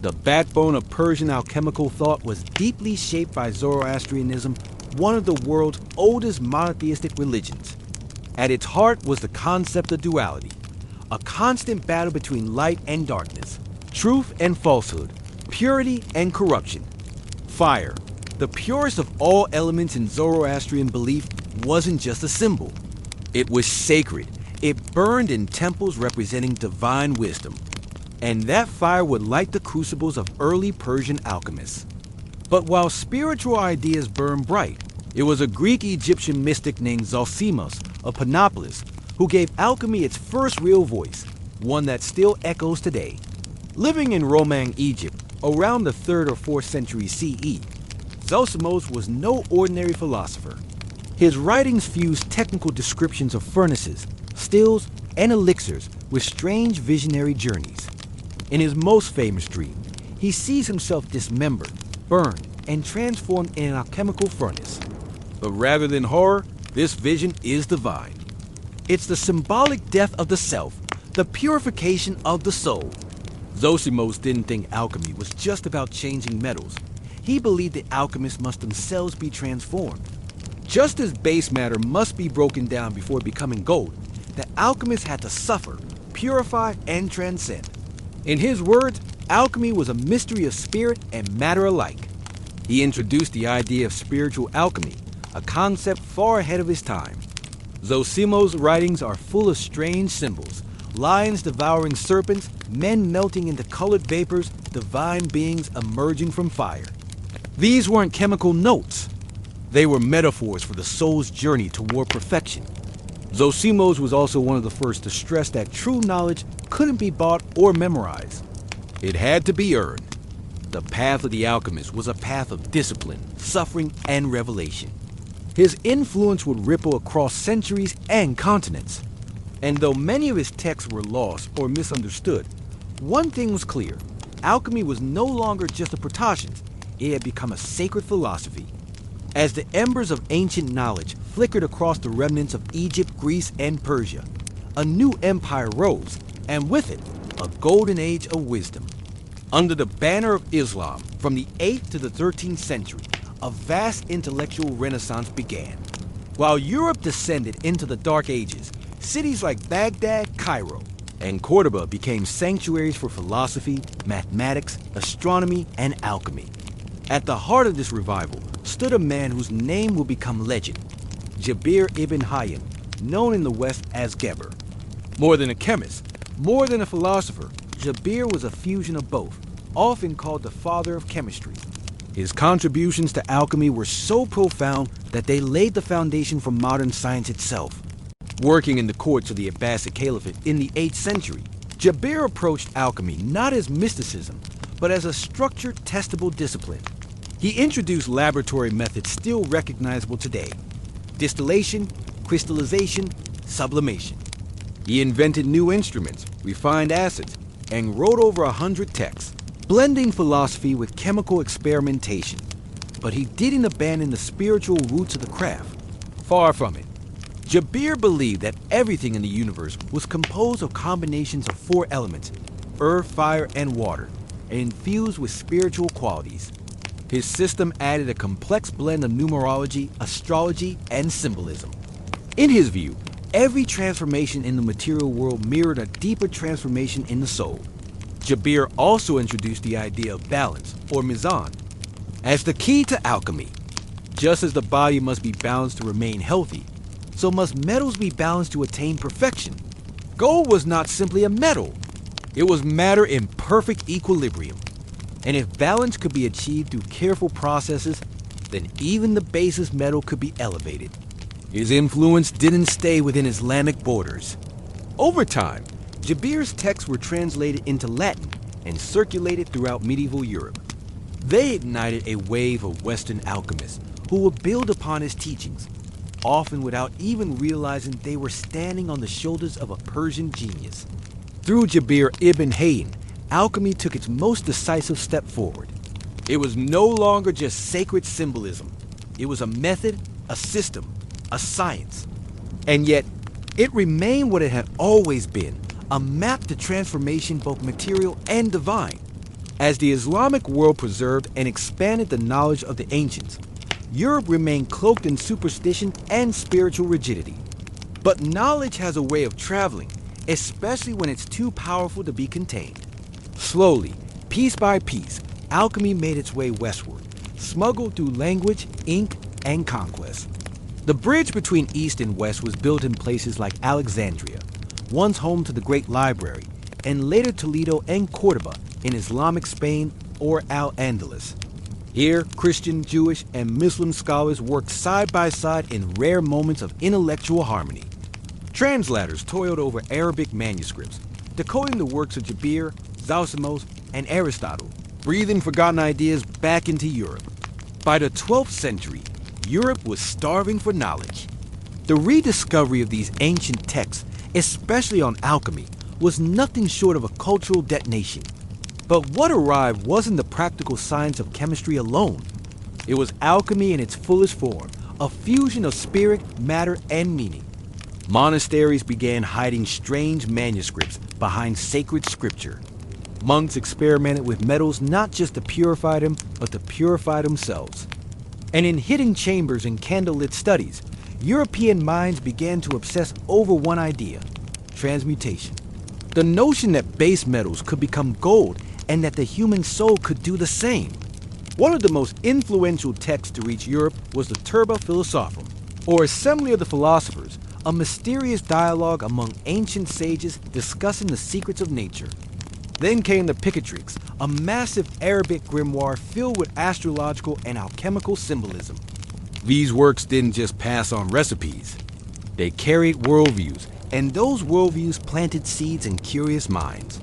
The backbone of Persian alchemical thought was deeply shaped by Zoroastrianism, one of the world's oldest monotheistic religions. At its heart was the concept of duality, a constant battle between light and darkness, truth and falsehood, purity and corruption. Fire, the purest of all elements in Zoroastrian belief, wasn't just a symbol. It was sacred. It burned in temples representing divine wisdom. And that fire would light the crucibles of early Persian alchemists. But while spiritual ideas burned bright, it was a Greek-Egyptian mystic named Zosimus of Panopolis who gave alchemy its first real voice. one that still echoes today. Living in Romang, Egypt, around the 3rd or 4th century CE, Zosimos was no ordinary philosopher. His writings fused technical descriptions of furnaces, stills, and elixirs with strange visionary journeys. In his most famous dream, he sees himself dismembered, burned, and transformed in an alchemical furnace. But rather than horror, this vision is divine. It's the symbolic death of the self, the purification of the soul. Zosimos didn't think alchemy was just about changing metals. He believed that alchemists must themselves be transformed. Just as base matter must be broken down before becoming gold, the alchemist had to suffer, purify, and transcend. In his words, alchemy was a mystery of spirit and matter alike. He introduced the idea of spiritual alchemy, a concept far ahead of his time. Zosimos' writings are full of strange symbols, lions devouring serpents, men melting into colored vapors, divine beings emerging from fire. These weren't chemical notes. They were metaphors for the soul's journey toward perfection. Zosimos was also one of the first to stress that true knowledge couldn't be bought or memorized. It had to be earned. The path of the alchemist was a path of discipline, suffering, and revelation. His influence would ripple across centuries and continents. And though many of his texts were lost or misunderstood, one thing was clear: alchemy was no longer just a protagent, it had become a sacred philosophy. As the embers of ancient knowledge flickered across the remnants of Egypt, Greece, and Persia, a new empire rose, and with it, a golden age of wisdom. Under the banner of Islam, from the 8th to the 13th century, a vast intellectual renaissance began. While Europe descended into the Dark Ages, cities like Baghdad, Cairo, and Cordoba became sanctuaries for philosophy, mathematics, astronomy, and alchemy. At the heart of this revival stood a man whose name will become legend, Jabir ibn Hayyan, known in the West as Geber. More than a chemist, more than a philosopher, Jabir was a fusion of both, often called the father of chemistry. His contributions to alchemy were so profound that they laid the foundation for modern science itself. Working in the courts of the Abbasid Caliphate in the 8th century, Jabir approached alchemy not as mysticism, but as a structured, testable discipline. He introduced laboratory methods still recognizable today: distillation, crystallization, sublimation. He invented new instruments, refined acids, and wrote over 100 texts, blending philosophy with chemical experimentation. But he didn't abandon the spiritual roots of the craft. Far from it. Jabir believed that everything in the universe was composed of combinations of 4 elements: earth, fire, and water, and infused with spiritual qualities. His system added a complex blend of numerology, astrology, and symbolism. In his view, every transformation in the material world mirrored a deeper transformation in the soul. Jabir also introduced the idea of balance, or mizan, as the key to alchemy. Just as the body must be balanced to remain healthy, so must metals be balanced to attain perfection. Gold was not simply a metal. It was matter in perfect equilibrium. And if balance could be achieved through careful processes, then even the basest metal could be elevated. His influence didn't stay within Islamic borders. Over time, Jabir's texts were translated into Latin and circulated throughout medieval Europe. They ignited a wave of Western alchemists who would build upon his teachings, often without even realizing they were standing on the shoulders of a Persian genius. Through Jabir ibn Hayyan, alchemy took its most decisive step forward. It was no longer just sacred symbolism. It was a method, a system, a science. And yet, it remained what it had always been: a map to transformation, both material and divine. As the Islamic world preserved and expanded the knowledge of the ancients, Europe remained cloaked in superstition and spiritual rigidity. But knowledge has a way of traveling, especially when it's too powerful to be contained. Slowly, piece by piece, alchemy made its way westward, smuggled through language, ink, and conquest. The bridge between East and West was built in places like Alexandria, once home to the Great Library, and later Toledo and Cordoba in Islamic Spain or Al-Andalus. Here, Christian, Jewish, and Muslim scholars worked side by side in rare moments of intellectual harmony. Translators toiled over Arabic manuscripts, decoding the works of Jabir, Zosimus, and Aristotle, breathing forgotten ideas back into Europe. By the 12th century, Europe was starving for knowledge. The rediscovery of these ancient texts, especially on alchemy, was nothing short of a cultural detonation. But what arrived wasn't the practical science of chemistry alone. It was alchemy in its fullest form, a fusion of spirit, matter, and meaning. Monasteries began hiding strange manuscripts behind sacred scripture. Monks experimented with metals not just to purify them, but to purify themselves. And in hidden chambers and candlelit studies, European minds began to obsess over one idea: transmutation. The notion that base metals could become gold and that the human soul could do the same. One of the most influential texts to reach Europe was the Turba Philosophorum, or Assembly of the Philosophers, a mysterious dialogue among ancient sages discussing the secrets of nature. Then came the Picatrix, a massive Arabic grimoire filled with astrological and alchemical symbolism. These works didn't just pass on recipes. They carried worldviews, and those worldviews planted seeds in curious minds.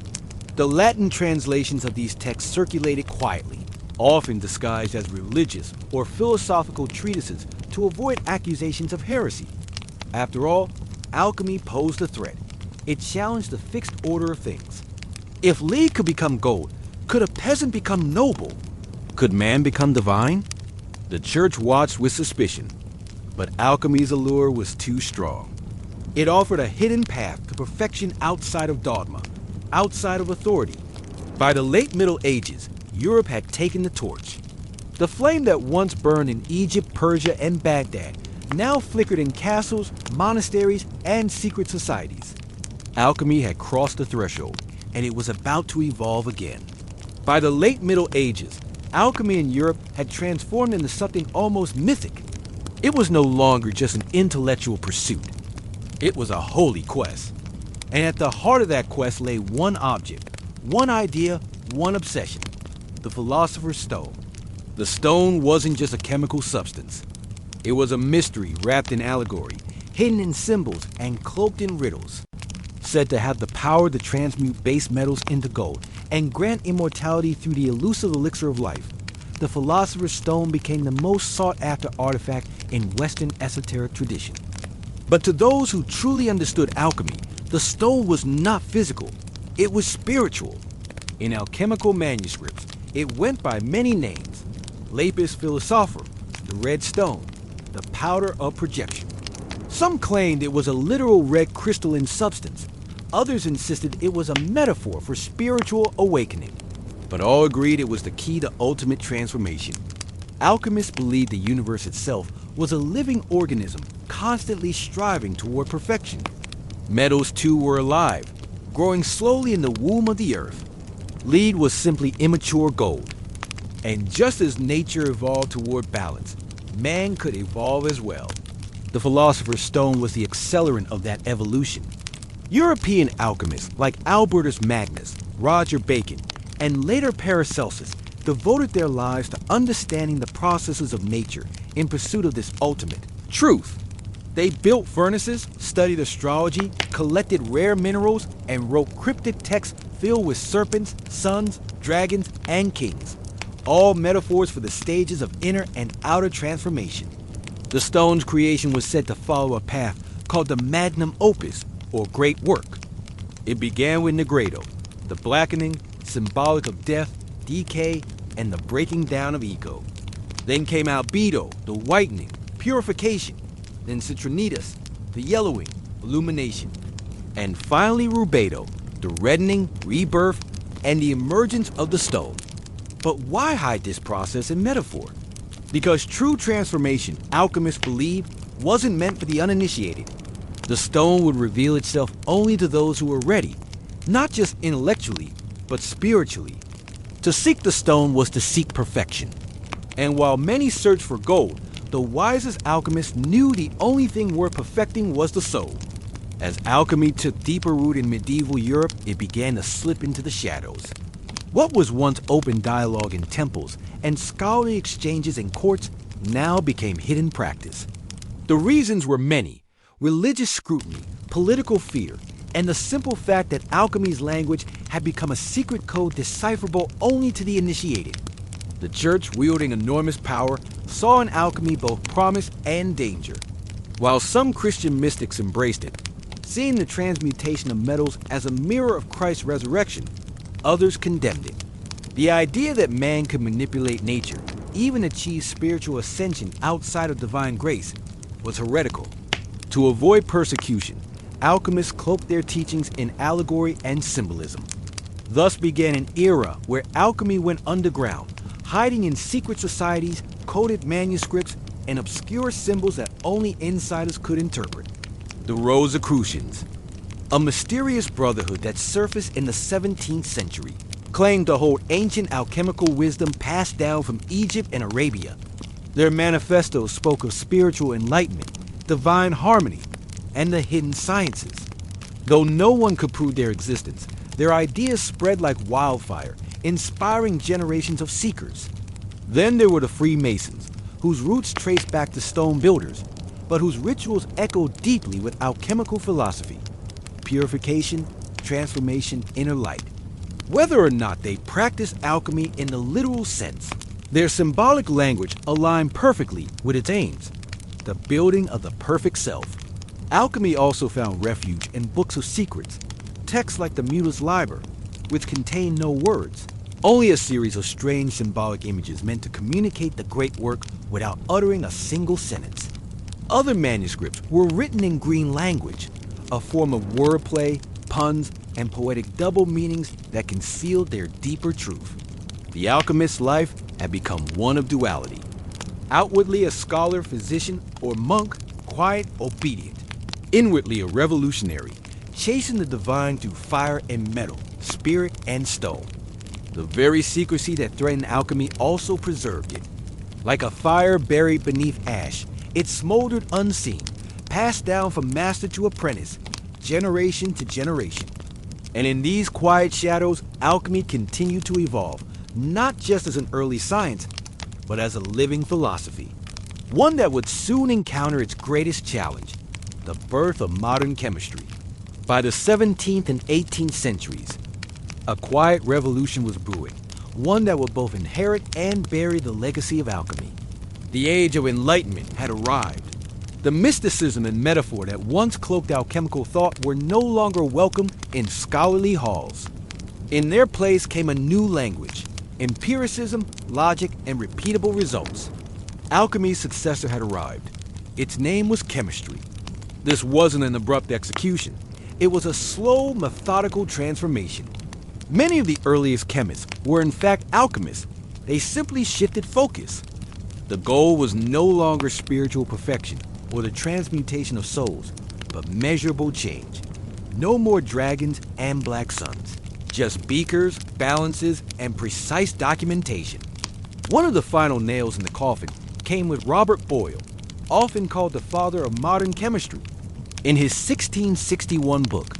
The Latin translations of these texts circulated quietly, often disguised as religious or philosophical treatises to avoid accusations of heresy. After all, alchemy posed a threat. It challenged the fixed order of things. If lead could become gold, could a peasant become noble? Could man become divine? The church watched with suspicion, but alchemy's allure was too strong. It offered a hidden path to perfection outside of dogma, outside of authority. By the late Middle Ages, Europe had taken the torch. The flame that once burned in Egypt, Persia, and Baghdad now flickered in castles, monasteries, and secret societies. Alchemy had crossed the threshold, and it was about to evolve again. By the late Middle Ages, alchemy in Europe had transformed into something almost mythic. It was no longer just an intellectual pursuit. It was a holy quest. And at the heart of that quest lay one object, one idea, one obsession: the Philosopher's Stone. The stone wasn't just a chemical substance. It was a mystery wrapped in allegory, hidden in symbols and cloaked in riddles. Said to have the power to transmute base metals into gold and grant immortality through the elusive elixir of life, the Philosopher's Stone became the most sought-after artifact in Western esoteric tradition. But to those who truly understood alchemy, the stone was not physical, it was spiritual. In alchemical manuscripts, it went by many names: lapis philosophorum, the red stone, the powder of projection. Some claimed it was a literal red crystalline substance. Others insisted it was a metaphor for spiritual awakening. But all agreed it was the key to ultimate transformation. Alchemists believed the universe itself was a living organism constantly striving toward perfection. Metals too were alive, growing slowly in the womb of the earth. Lead was simply immature gold. And just as nature evolved toward balance, man could evolve as well. The Philosopher's Stone was the accelerant of that evolution. European alchemists like Albertus Magnus, Roger Bacon, and later Paracelsus devoted their lives to understanding the processes of nature in pursuit of this ultimate truth. They built furnaces, studied astrology, collected rare minerals, and wrote cryptic texts filled with serpents, suns, dragons, and kings, all metaphors for the stages of inner and outer transformation. The stone's creation was said to follow a path called the magnum opus, or great work. It began with nigredo, the blackening, symbolic of death, decay, and the breaking down of ego. Then came albedo, the whitening, purification. Then citronidas, the yellowing, illumination. And finally rubedo, the reddening, rebirth, and the emergence of the stone. But why hide this process in metaphor? Because true transformation, alchemists believed, wasn't meant for the uninitiated. The stone would reveal itself only to those who were ready, not just intellectually, but spiritually. To seek the stone was to seek perfection. And while many searched for gold, the wisest alchemists knew the only thing worth perfecting was the soul. As alchemy took deeper root in medieval Europe, it began to slip into the shadows. What was once open dialogue in temples and scholarly exchanges in courts now became hidden practice. The reasons were many: religious scrutiny, political fear, and the simple fact that alchemy's language had become a secret code decipherable only to the initiated. The church, wielding enormous power, saw in alchemy both promise and danger. While some Christian mystics embraced it, seeing the transmutation of metals as a mirror of Christ's resurrection, others condemned it. The idea that man could manipulate nature, even achieve spiritual ascension outside of divine grace, was heretical. To avoid persecution, alchemists cloaked their teachings in allegory and symbolism. Thus began an era where alchemy went underground, hiding in secret societies, coded manuscripts, and obscure symbols that only insiders could interpret. The Rosicrucians, a mysterious brotherhood that surfaced in the 17th century, claimed to hold ancient alchemical wisdom passed down from Egypt and Arabia. Their manifestos spoke of spiritual enlightenment, divine harmony, and the hidden sciences. Though no one could prove their existence, their ideas spread like wildfire, inspiring generations of seekers. Then there were the Freemasons, whose roots trace back to stone builders, but whose rituals echo deeply with alchemical philosophy: purification, transformation, inner light. Whether or not they practiced alchemy in the literal sense, their symbolic language aligned perfectly with its aims: the building of the perfect self. Alchemy also found refuge in books of secrets, texts like the Muter's Liber, which contained no words, only a series of strange symbolic images meant to communicate the great work without uttering a single sentence. Other manuscripts were written in green language, a form of wordplay, puns, and poetic double meanings that concealed their deeper truth. The alchemist's life had become one of duality. Outwardly a scholar, physician, or monk, quiet, obedient. Inwardly a revolutionary, chasing the divine through fire and metal, spirit and stone. The very secrecy that threatened alchemy also preserved it. Like a fire buried beneath ash, it smoldered unseen, passed down from master to apprentice, generation to generation. And in these quiet shadows, alchemy continued to evolve, not just as an early science, but as a living philosophy. One that would soon encounter its greatest challenge: the birth of modern chemistry. By the 17th and 18th centuries, a quiet revolution was brewing, one that would both inherit and bury the legacy of alchemy. The age of enlightenment had arrived. The mysticism and metaphor that once cloaked alchemical thought were no longer welcome in scholarly halls. In their place came a new language: empiricism, logic, and repeatable results. Alchemy's successor had arrived. Its name was chemistry. This wasn't an abrupt execution. It was a slow, methodical transformation. Many of the earliest chemists were in fact alchemists. They simply shifted focus. The goal was no longer spiritual perfection or the transmutation of souls, but measurable change. No more dragons and black suns, just beakers, balances, and precise documentation. One of the final nails in the coffin came with Robert Boyle, often called the father of modern chemistry. In his 1661 book,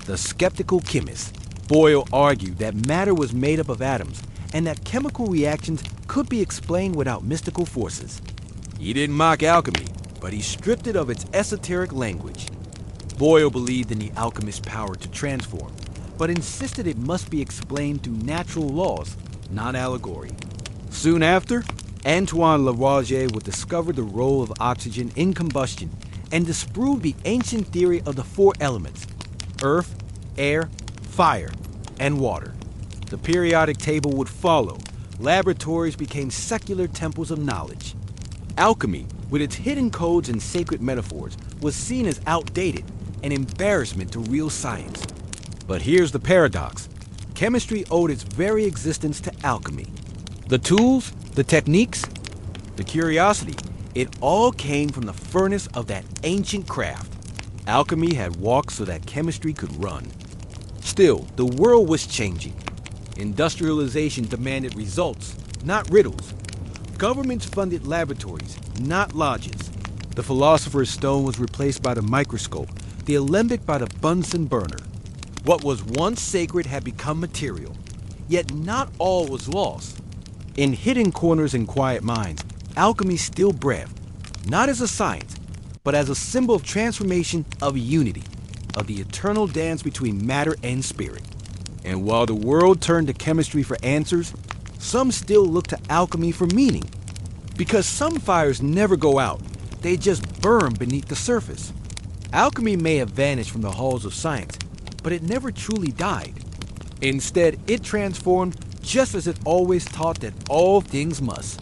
The Skeptical Chemist, Boyle argued that matter was made up of atoms and that chemical reactions could be explained without mystical forces. He didn't mock alchemy, but he stripped it of its esoteric language. Boyle believed in the alchemist's power to transform, but insisted it must be explained through natural laws, not allegory. Soon after, Antoine Lavoisier would discover the role of oxygen in combustion and disprove the ancient theory of the four elements: earth, air, fire, and water. The periodic table would follow. Laboratories became secular temples of knowledge. Alchemy, with its hidden codes and sacred metaphors, was seen as outdated, an embarrassment to real science. But here's the paradox. Chemistry owed its very existence to alchemy. The tools, the techniques, the curiosity, it all came from the furnace of that ancient craft. Alchemy had walked so that chemistry could run. Still, the world was changing. Industrialization demanded results, not riddles. Governments funded laboratories, not lodges. The philosopher's stone was replaced by the microscope, the alembic by the Bunsen burner. What was once sacred had become material. Yet not all was lost. In hidden corners and quiet minds, alchemy still breathed, not as a science, but as a symbol of transformation, of unity. of the eternal dance between matter and spirit. And while the world turned to chemistry for answers, some still look to alchemy for meaning. Because some fires never go out, they just burn beneath the surface. Alchemy may have vanished from the halls of science, but it never truly died. Instead, it transformed just as it always taught that all things must.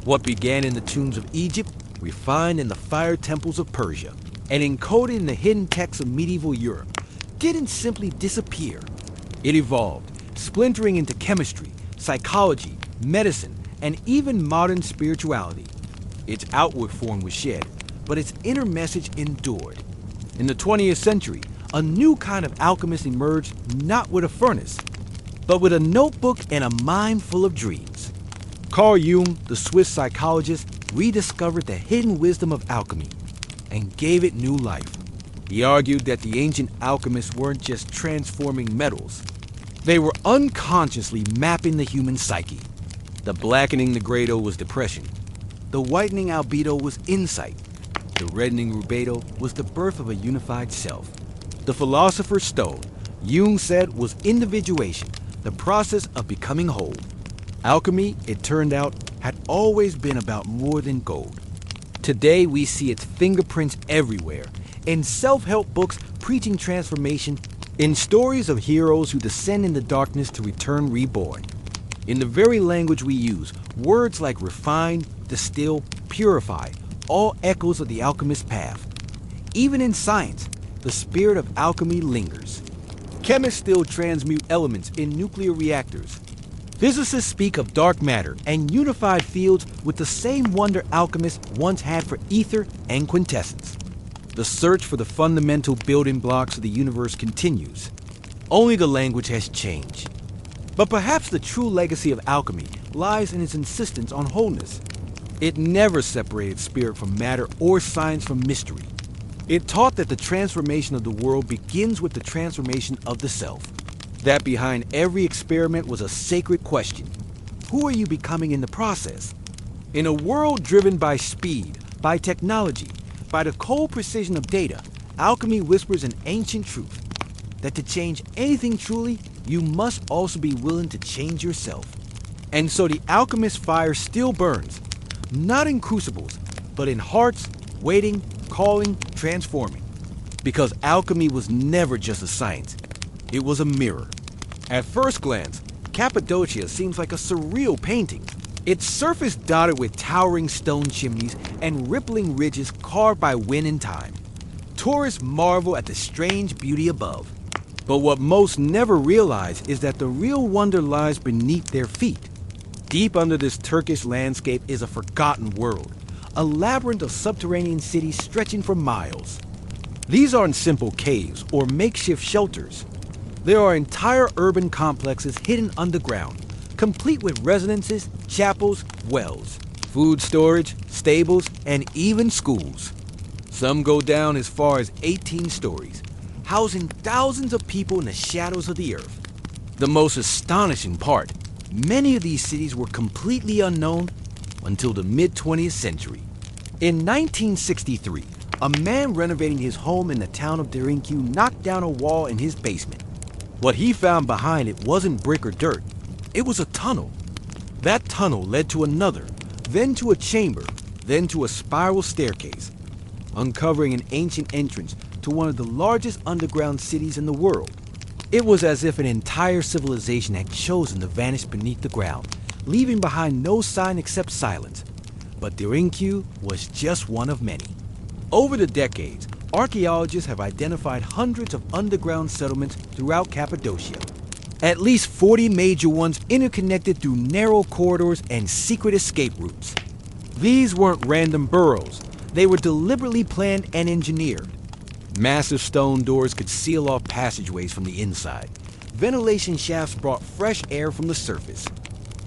What began in the tombs of Egypt, refined in the fire temples of Persia, and encoded in the hidden texts of medieval Europe, didn't simply disappear. It evolved, splintering into chemistry, psychology, medicine, and even modern spirituality. Its outward form was shed, but its inner message endured. In the 20th century, a new kind of alchemist emerged, not with a furnace, but with a notebook and a mind full of dreams. Carl Jung, the Swiss psychologist, rediscovered the hidden wisdom of alchemy and gave it new life. He argued that the ancient alchemists weren't just transforming metals. They were unconsciously mapping the human psyche. The blackening negredo was depression. The whitening albedo was insight. The reddening rubedo was the birth of a unified self. The philosopher's stone, Jung said, was individuation, the process of becoming whole. Alchemy, it turned out, had always been about more than gold. Today we see its fingerprints everywhere, in self-help books preaching transformation, in stories of heroes who descend in the darkness to return reborn. In the very language we use, words like refine, distill, purify, all echoes of the alchemist's path. Even in science, the spirit of alchemy lingers. Chemists still transmute elements in nuclear reactors. Physicists speak of dark matter and unified fields with the same wonder alchemists once had for ether and quintessence. The search for the fundamental building blocks of the universe continues. Only the language has changed. But perhaps the true legacy of alchemy lies in its insistence on wholeness. It never separated spirit from matter or science from mystery. It taught that the transformation of the world begins with the transformation of the self. That behind every experiment was a sacred question. Who are you becoming in the process? In a world driven by speed, by technology, by the cold precision of data, alchemy whispers an ancient truth, that to change anything truly, you must also be willing to change yourself. And so the alchemist's fire still burns, not in crucibles, but in hearts, waiting, calling, transforming. Because alchemy was never just a science, it was a mirror. At first glance, Cappadocia seems like a surreal painting. Its surface dotted with towering stone chimneys and rippling ridges carved by wind and time. Tourists marvel at the strange beauty above. But what most never realize is that the real wonder lies beneath their feet. Deep under this Turkish landscape is a forgotten world, a labyrinth of subterranean cities stretching for miles. These aren't simple caves or makeshift shelters. There are entire urban complexes hidden underground, complete with residences, chapels, wells, food storage, stables, and even schools. Some go down as far as 18 stories, housing thousands of people in the shadows of the earth. The most astonishing part, many of these cities were completely unknown until the mid-20th century. In 1963, a man renovating his home in the town of Derinkiu knocked down a wall in his basement. What he found behind it wasn't brick or dirt, it was a tunnel. That tunnel led to another, then to a chamber, then to a spiral staircase, uncovering an ancient entrance to one of the largest underground cities in the world. It was as if an entire civilization had chosen to vanish beneath the ground, leaving behind no sign except silence. But Derinkiu was just one of many. Over the decades, archaeologists have identified hundreds of underground settlements throughout Cappadocia. At least 40 major ones interconnected through narrow corridors and secret escape routes. These weren't random burrows. They were deliberately planned and engineered. Massive stone doors could seal off passageways from the inside. Ventilation shafts brought fresh air from the surface.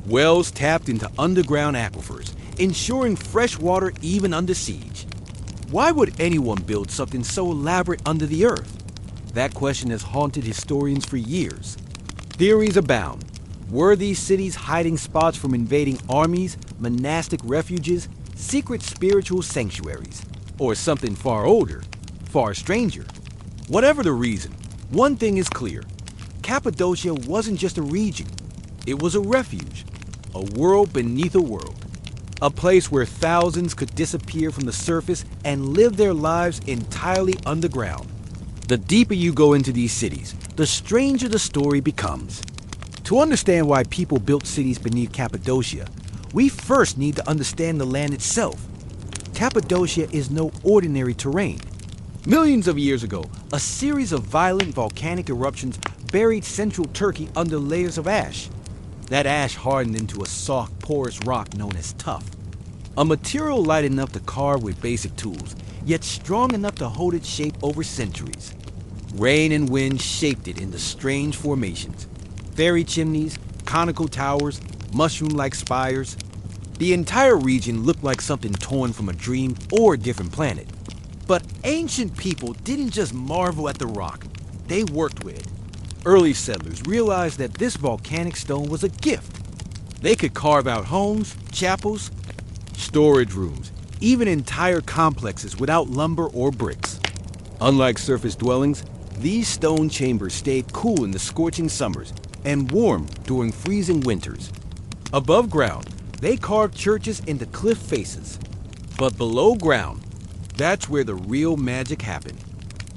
Wells tapped into underground aquifers, ensuring fresh water even under siege. Why would anyone build something so elaborate under the earth? That question has haunted historians for years. Theories abound. Were these cities hiding spots from invading armies, monastic refuges, secret spiritual sanctuaries, or something far older, far stranger? Whatever the reason, one thing is clear. Cappadocia wasn't just a region. It was a refuge, a world beneath a world. A place where thousands could disappear from the surface and live their lives entirely underground. The deeper you go into these cities, the stranger the story becomes. To understand why people built cities beneath Cappadocia, we first need to understand the land itself. Cappadocia is no ordinary terrain. Millions of years ago, a series of violent volcanic eruptions buried central Turkey under layers of ash. That ash hardened into a soft, porous rock known as tuff. A material light enough to carve with basic tools, yet strong enough to hold its shape over centuries. Rain and wind shaped it into strange formations. Fairy chimneys, conical towers, mushroom-like spires. The entire region looked like something torn from a dream or a different planet. But ancient people didn't just marvel at the rock, they worked with it. Early settlers realized that this volcanic stone was a gift. They could carve out homes, chapels, storage rooms, even entire complexes without lumber or bricks. Unlike surface dwellings, these stone chambers stayed cool in the scorching summers and warm during freezing winters. Above ground, they carved churches into cliff faces. But below ground, that's where the real magic happened.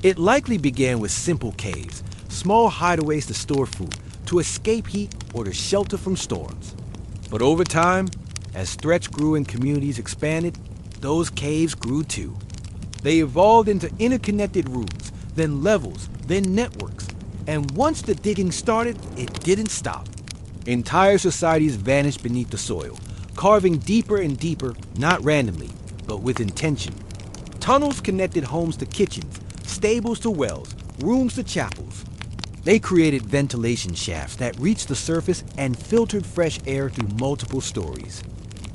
It likely began with simple caves, small hideaways to store food, to escape heat, or to shelter from storms. But over time, as threats grew and communities expanded, those caves grew too. They evolved into interconnected rooms, then levels, then networks. And once the digging started, it didn't stop. Entire societies vanished beneath the soil, carving deeper and deeper, not randomly, but with intention. Tunnels connected homes to kitchens, stables to wells, rooms to chapels. They created ventilation shafts that reached the surface and filtered fresh air through multiple stories.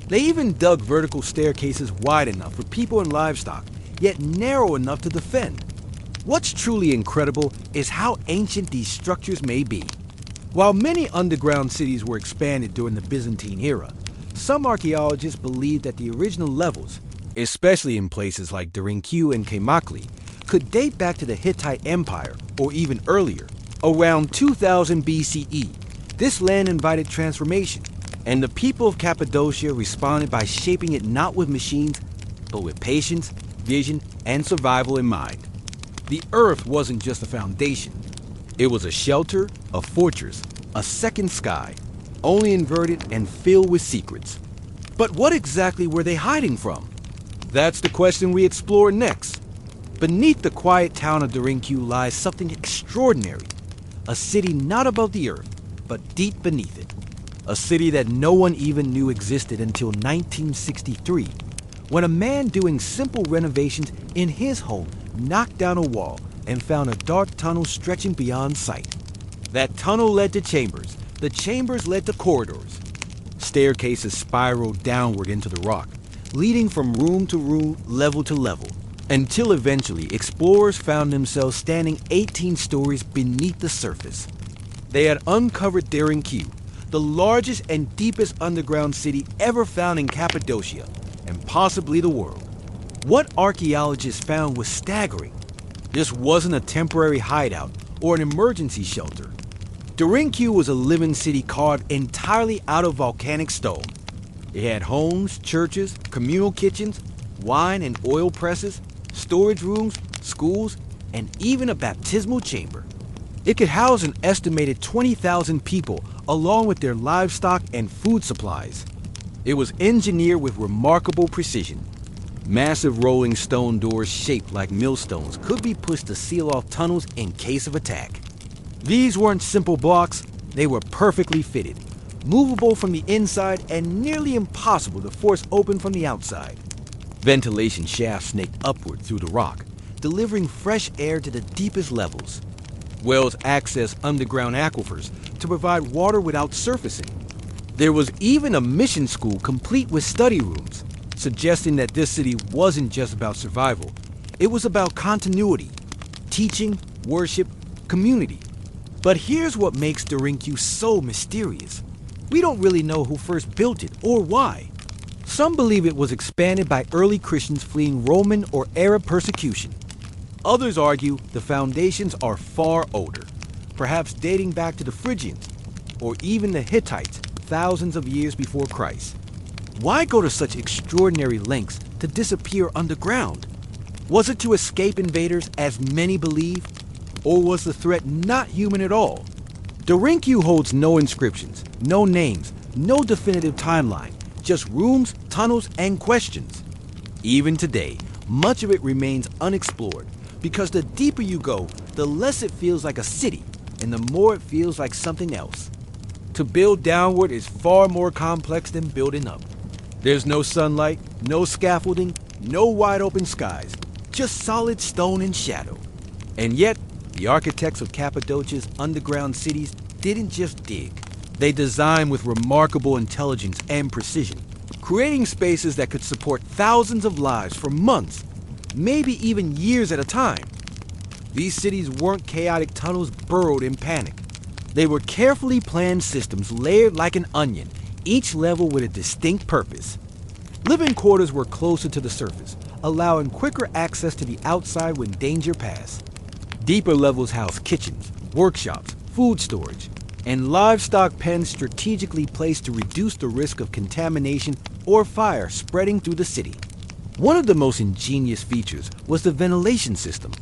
They even dug vertical staircases wide enough for people and livestock, yet narrow enough to defend. What's truly incredible is how ancient these structures may be. While many underground cities were expanded during the Byzantine era, some archaeologists believe that the original levels, especially in places like Tranquil and Kaymakli, could date back to the Hittite Empire or even earlier. Around 2000 BCE, this land invited transformation, and the people of Cappadocia responded by shaping it not with machines, but with patience, vision, and survival in mind. The earth wasn't just a foundation. It was a shelter, a fortress, a second sky, only inverted and filled with secrets. But what exactly were they hiding from? That's the question we explore next. Beneath the quiet town of Tranquil lies something extraordinary. A city not above the earth, but deep beneath it. A city that no one even knew existed until 1963, when a man doing simple renovations in his home knocked down a wall and found a dark tunnel stretching beyond sight. That tunnel led to chambers. The chambers led to corridors. Staircases spiraled downward into the rock, leading from room to room, level to level, until eventually explorers found themselves standing 18 stories beneath the surface. They had uncovered Tranquil, the largest and deepest underground city ever found in Cappadocia, and possibly the world. What archaeologists found was staggering. This wasn't a temporary hideout or an emergency shelter. Tranquil was a living city carved entirely out of volcanic stone. It had homes, churches, communal kitchens, wine and oil presses, storage rooms, schools, and even a baptismal chamber. It could house an estimated 20,000 people along with their livestock and food supplies. It was engineered with remarkable precision. Massive rolling stone doors shaped like millstones could be pushed to seal off tunnels in case of attack. These weren't simple blocks, they were perfectly fitted, movable from the inside and nearly impossible to force open from the outside. Ventilation shafts snaked upward through the rock, delivering fresh air to the deepest levels. Wells accessed underground aquifers to provide water without surfacing. There was even a mission school complete with study rooms, suggesting that this city wasn't just about survival. It was about continuity, teaching, worship, community. But here's what makes Tranquil so mysterious. We don't really know who first built it or why. Some believe it was expanded by early Christians fleeing Roman or Arab persecution. Others argue the foundations are far older, perhaps dating back to the Phrygians or even the Hittites thousands of years before Christ. Why go to such extraordinary lengths to disappear underground? Was it to escape invaders, as many believe? Or was the threat not human at all? Dorinkyu holds no inscriptions, no names, no definitive timeline, just rooms, tunnels, and questions. Even today, much of it remains unexplored, because the deeper you go, the less it feels like a city, and the more it feels like something else. To build downward is far more complex than building up. There's no sunlight, no scaffolding, no wide open skies, just solid stone and shadow. And yet, the architects of Cappadocia's underground cities didn't just dig. They designed with remarkable intelligence and precision, creating spaces that could support thousands of lives for months, maybe even years at a time. These cities weren't chaotic tunnels burrowed in panic. They were carefully planned systems layered like an onion, each level with a distinct purpose. Living quarters were closer to the surface, allowing quicker access to the outside when danger passed. Deeper levels housed kitchens, workshops, food storage, and livestock pens strategically placed to reduce the risk of contamination or fire spreading through the city. One of the most ingenious features was the ventilation system.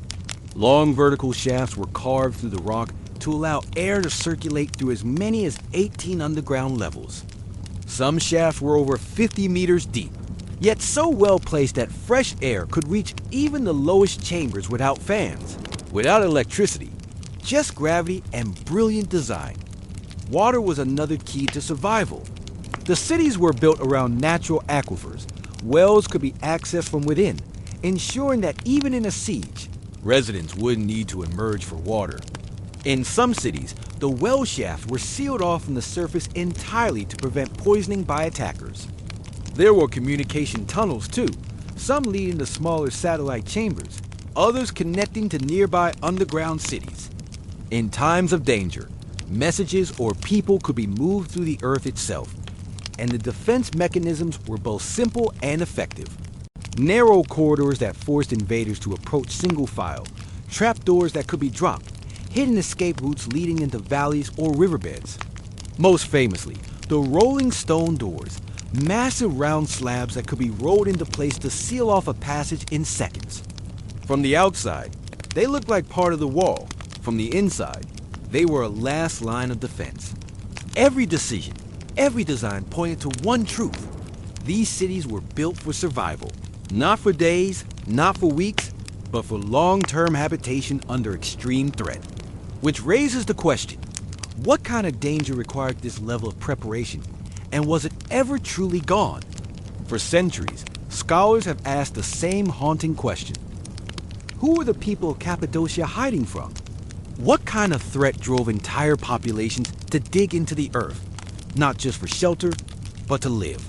Long vertical shafts were carved through the rock to allow air to circulate through as many as 18 underground levels. Some shafts were over 50 meters deep, yet so well placed that fresh air could reach even the lowest chambers without fans. Without electricity, just gravity and brilliant design. Water was another key to survival. The cities were built around natural aquifers. Wells could be accessed from within, ensuring that even in a siege, residents wouldn't need to emerge for water. In some cities, the well shafts were sealed off from the surface entirely to prevent poisoning by attackers. There were communication tunnels too, some leading to smaller satellite chambers, others connecting to nearby underground cities. In times of danger, messages or people could be moved through the earth itself, and the defense mechanisms were both simple and effective. Narrow corridors that forced invaders to approach single file, trapdoors that could be dropped, hidden escape routes leading into valleys or riverbeds. Most famously, the rolling stone doors, massive round slabs that could be rolled into place to seal off a passage in seconds. From the outside, they looked like part of the wall. From the inside, they were a last line of defense. Every decision, every design pointed to one truth. These cities were built for survival. Not for days, not for weeks, but for long-term habitation under extreme threat. Which raises the question, what kind of danger required this level of preparation? And was it ever truly gone? For centuries, scholars have asked the same haunting question. Who were the people of Cappadocia hiding from? What kind of threat drove entire populations to dig into the earth, not just for shelter, but to live?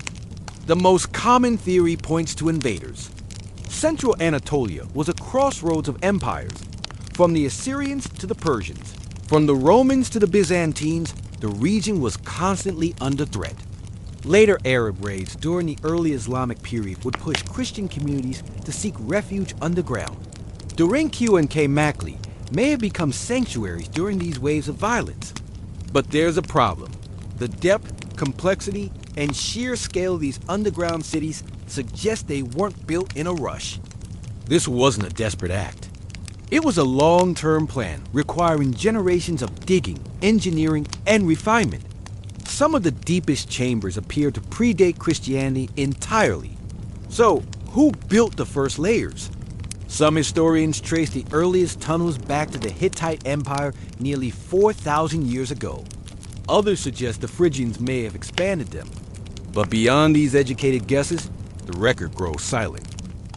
The most common theory points to invaders. Central Anatolia was a crossroads of empires, from the Assyrians to the Persians. From the Romans to the Byzantines, the region was constantly under threat. Later Arab raids during the early Islamic period would push Christian communities to seek refuge underground. Dorinkyu and Keimakli may have become sanctuaries during these waves of violence. But there's a problem. The depth, complexity, and sheer scale of these underground cities suggest they weren't built in a rush. This wasn't a desperate act. It was a long-term plan requiring generations of digging, engineering, and refinement. Some of the deepest chambers appear to predate Christianity entirely. So, who built the first layers? Some historians trace the earliest tunnels back to the Hittite Empire nearly 4,000 years ago. Others suggest the Phrygians may have expanded them. But beyond these educated guesses, the record grows silent.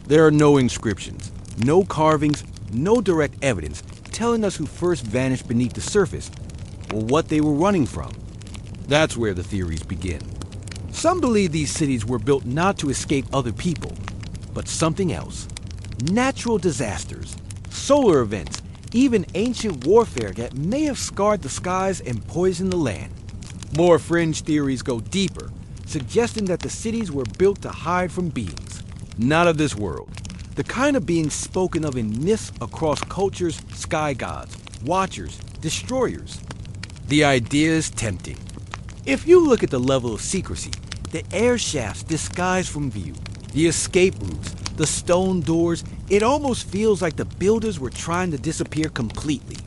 There are no inscriptions, no carvings, no direct evidence telling us who first vanished beneath the surface or what they were running from. That's where the theories begin. Some believe these cities were built not to escape other people, but something else. Natural disasters, solar events, even ancient warfare that may have scarred the skies and poisoned the land. More fringe theories go deeper, suggesting that the cities were built to hide from beings not of this world. the kind of beings spoken of in myths across cultures: sky gods, watchers, destroyers. The idea is tempting. If you look at the level of secrecy, the air shafts disguised from view, the escape routes, the stone doors, it almost feels like the builders were trying to disappear completely.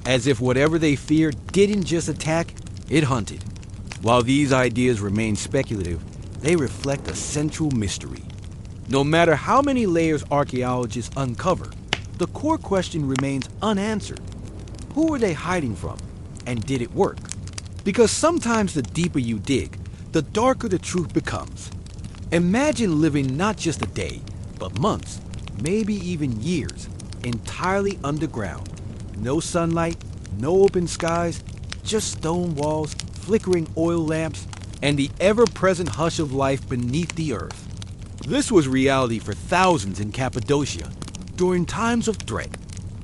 As if whatever they feared didn't just attack, it hunted. While these ideas remain speculative, they reflect a central mystery. No matter how many layers archaeologists uncover, the core question remains unanswered. Who were they hiding from? And did it work? Because sometimes the deeper you dig, the darker the truth becomes. Imagine living not just a day, but months, maybe even years, entirely underground. No sunlight, no open skies, just stone walls, flickering oil lamps, and the ever-present hush of life beneath the earth. This was reality for thousands in Cappadocia during times of threat.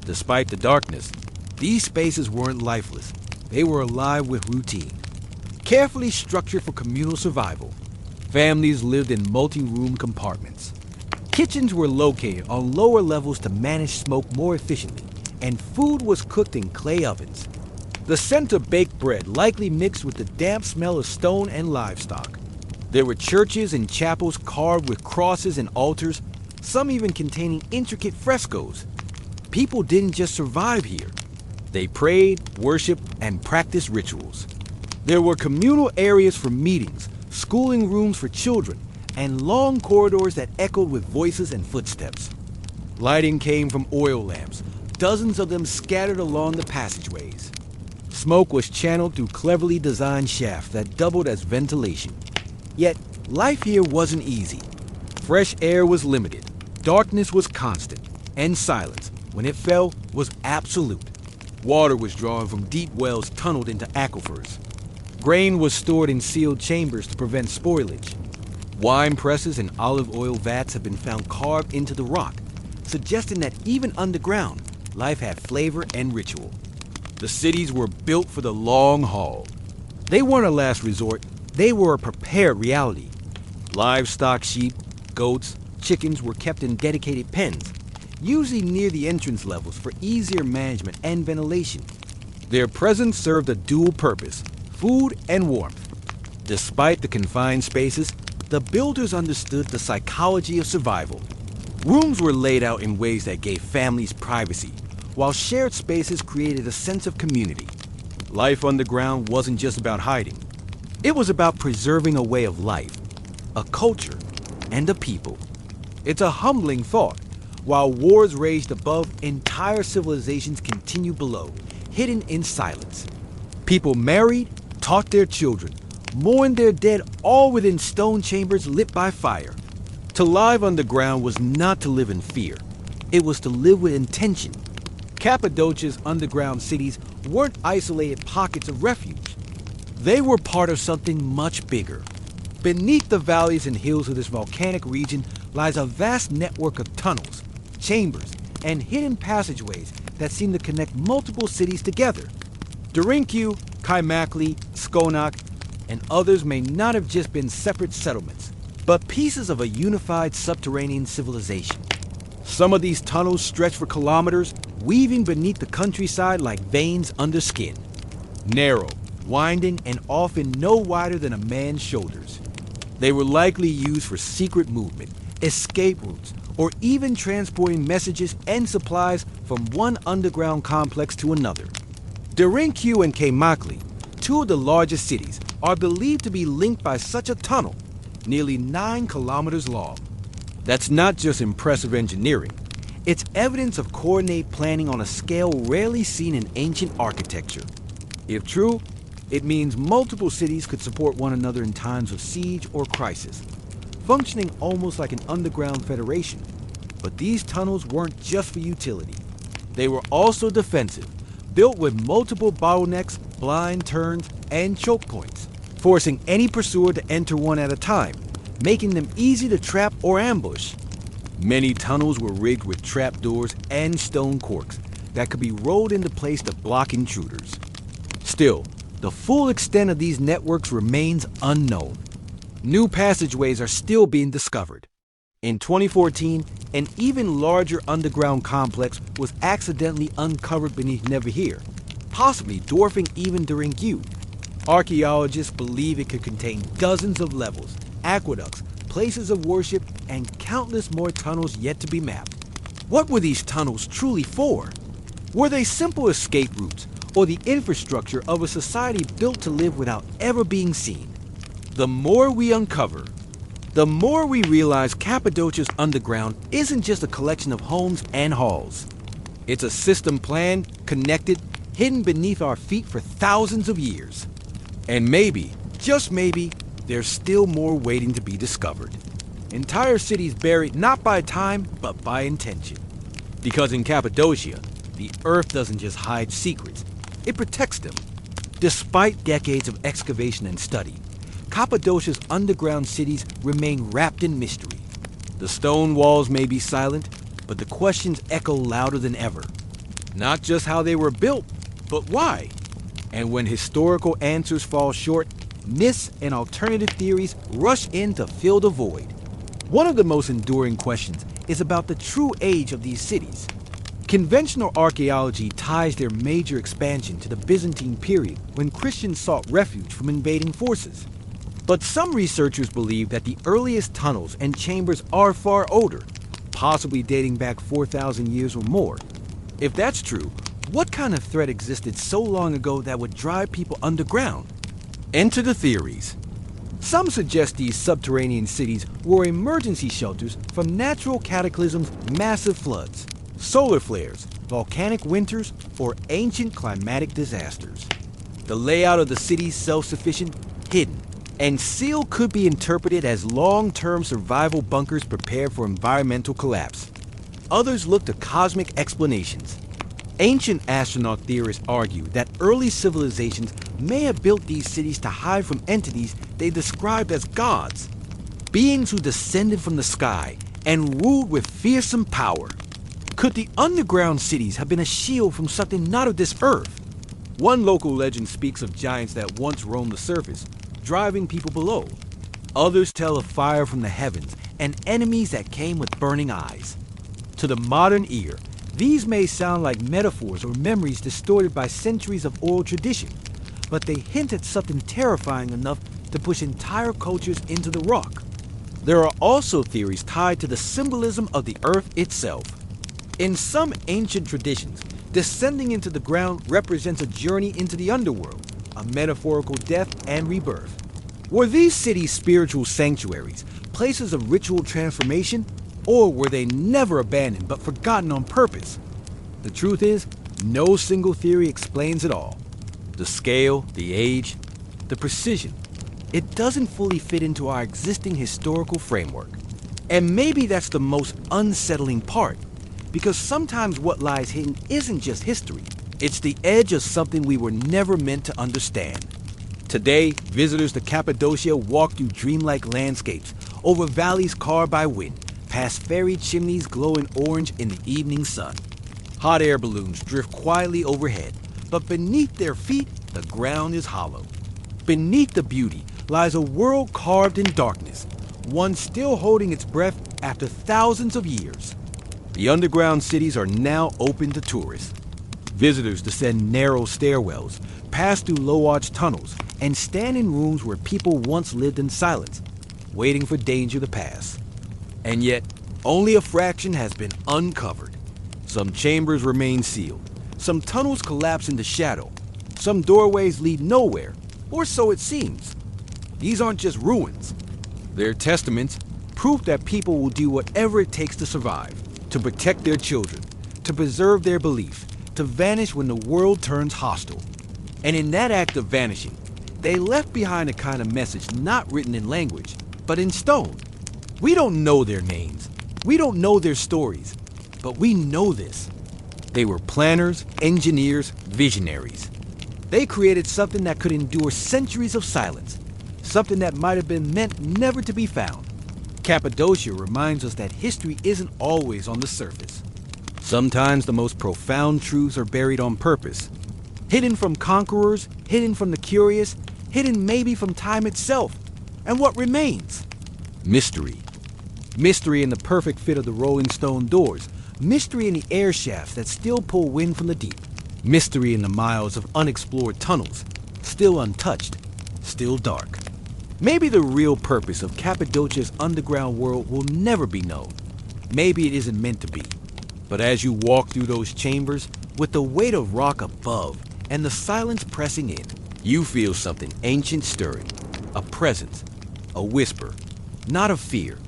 Despite the darkness, these spaces weren't lifeless. They were alive with routine. Carefully structured for communal survival, families lived in multi-room compartments. Kitchens were located on lower levels to manage smoke more efficiently, and food was cooked in clay ovens. The scent of baked bread likely mixed with the damp smell of stone and livestock. There were churches and chapels carved with crosses and altars, some even containing intricate frescoes. People didn't just survive here. They prayed, worshiped, and practiced rituals. There were communal areas for meetings, schooling rooms for children, and long corridors that echoed with voices and footsteps. Lighting came from oil lamps, dozens of them scattered along the passageways. Smoke was channeled through cleverly designed shafts that doubled as ventilation. Yet, life here wasn't easy. Fresh air was limited, darkness was constant, and silence, when it fell, was absolute. Water was drawn from deep wells tunneled into aquifers. Grain was stored in sealed chambers to prevent spoilage. Wine presses and olive oil vats have been found carved into the rock, suggesting that even underground, life had flavor and ritual. The cities were built for the long haul. They weren't a last resort, they were a prepared reality. Livestock, sheep, goats, chickens were kept in dedicated pens, usually near the entrance levels for easier management and ventilation. Their presence served a dual purpose: food and warmth. Despite the confined spaces, the builders understood the psychology of survival. Rooms were laid out in ways that gave families privacy, while shared spaces created a sense of community. Life underground wasn't just about hiding. It was about preserving a way of life, a culture, and a people. It's a humbling thought. While wars raged above, entire civilizations continued below, hidden in silence. People married, taught their children, mourned their dead, all within stone chambers lit by fire. To live underground was not to live in fear. It was to live with intention. Cappadocia's underground cities weren't isolated pockets of refuge. They were part of something much bigger. Beneath the valleys and hills of this volcanic region lies a vast network of tunnels, chambers, and hidden passageways that seem to connect multiple cities together. Derinku, Kaimakli, Skonak, and others may not have just been separate settlements, but pieces of a unified subterranean civilization. Some of these tunnels stretch for kilometers, weaving beneath the countryside like veins under skin. Narrow, winding, and often no wider than a man's shoulders. They were likely used for secret movement, escape routes, or even transporting messages and supplies from one underground complex to another. Derinku and Kaimakli, two of the largest cities, are believed to be linked by such a tunnel, nearly 9 kilometers long. That's not just impressive engineering. It's evidence of coordinated planning on a scale rarely seen in ancient architecture. If true, it means multiple cities could support one another in times of siege or crisis, functioning almost like an underground federation. But these tunnels weren't just for utility. They were also defensive, built with multiple bottlenecks, blind turns, and choke points, forcing any pursuer to enter one at a time, making them easy to trap or ambush. Many tunnels were rigged with trapdoors and stone corks that could be rolled into place to block intruders. Still, the full extent of these networks remains unknown. New passageways are still being discovered. In 2014, an even larger underground complex was accidentally uncovered beneath Neverhere, possibly dwarfing even Durangue. Archaeologists believe it could contain dozens of levels, aqueducts, places of worship, and countless more tunnels yet to be mapped. What were these tunnels truly for? Were they simple escape routes, or the infrastructure of a society built to live without ever being seen? The more we uncover, the more we realize Cappadocia's underground isn't just a collection of homes and halls. It's a system planned, connected, hidden beneath our feet for thousands of years. And maybe, just maybe, there's still more waiting to be discovered. Entire cities buried not by time, but by intention. Because in Cappadocia, the Earth doesn't just hide secrets, it protects them. Despite decades of excavation and study, Cappadocia's underground cities remain wrapped in mystery. The stone walls may be silent, but the questions echo louder than ever. Not just how they were built, but why? And when historical answers fall short, myths and alternative theories rush in to fill the void. One of the most enduring questions is about the true age of these cities. Conventional archaeology ties their major expansion to the Byzantine period when Christians sought refuge from invading forces. But some researchers believe that the earliest tunnels and chambers are far older, possibly dating back 4,000 years or more. If that's true, what kind of threat existed so long ago that would drive people underground? Enter the theories. Some suggest these subterranean cities were emergency shelters from natural cataclysms, massive floods, solar flares, volcanic winters, or ancient climatic disasters. The layout of the cities self-sufficient, hidden, and sealed could be interpreted as long-term survival bunkers prepared for environmental collapse. Others look to cosmic explanations. Ancient astronaut theorists argue that early civilizations may have built these cities to hide from entities they described as gods, beings who descended from the sky and ruled with fearsome power. Could the underground cities have been a shield from something not of this earth? One local legend speaks of giants that once roamed the surface, driving people below. Others tell of fire from the heavens and enemies that came with burning eyes. To the modern ear, these may sound like metaphors or memories distorted by centuries of oral tradition, but they hint at something terrifying enough to push entire cultures into the rock. There are also theories tied to the symbolism of the earth itself. In some ancient traditions, descending into the ground represents a journey into the underworld, a metaphorical death and rebirth. Were these cities spiritual sanctuaries, places of ritual transformation, or were they never abandoned but forgotten on purpose? The truth is, no single theory explains it all. The scale, the age, the precision, it doesn't fully fit into our existing historical framework. And maybe that's the most unsettling part, because sometimes what lies hidden isn't just history, it's the edge of something we were never meant to understand. Today, visitors to Cappadocia walk through dreamlike landscapes, over valleys carved by wind, past fairy chimneys glowing orange in the evening sun. Hot air balloons drift quietly overhead, but beneath their feet, the ground is hollow. Beneath the beauty lies a world carved in darkness, one still holding its breath after thousands of years. The underground cities are now open to tourists. Visitors descend narrow stairwells, pass through low-arched tunnels, and stand in rooms where people once lived in silence, waiting for danger to pass. And yet, only a fraction has been uncovered. Some chambers remain sealed, some tunnels collapse into shadow, some doorways lead nowhere, or so it seems. These aren't just ruins. They're testaments, proof that people will do whatever it takes to survive, to protect their children, to preserve their belief, to vanish when the world turns hostile. And in that act of vanishing, they left behind a kind of message not written in language, but in stone. We don't know their names, we don't know their stories, but we know this. They were planners, engineers, visionaries. They created something that could endure centuries of silence, something that might have been meant never to be found. Cappadocia reminds us that history isn't always on the surface. Sometimes the most profound truths are buried on purpose, hidden from conquerors, hidden from the curious, hidden maybe from time itself. And what remains? Mystery. Mystery in the perfect fit of the rolling stone doors. Mystery in the air shafts that still pull wind from the deep. Mystery in the miles of unexplored tunnels, still untouched, still dark. Maybe the real purpose of Cappadocia's underground world will never be known. Maybe it isn't meant to be. But as you walk through those chambers, with the weight of rock above and the silence pressing in, you feel something ancient stirring. A presence, a whisper, not of fear,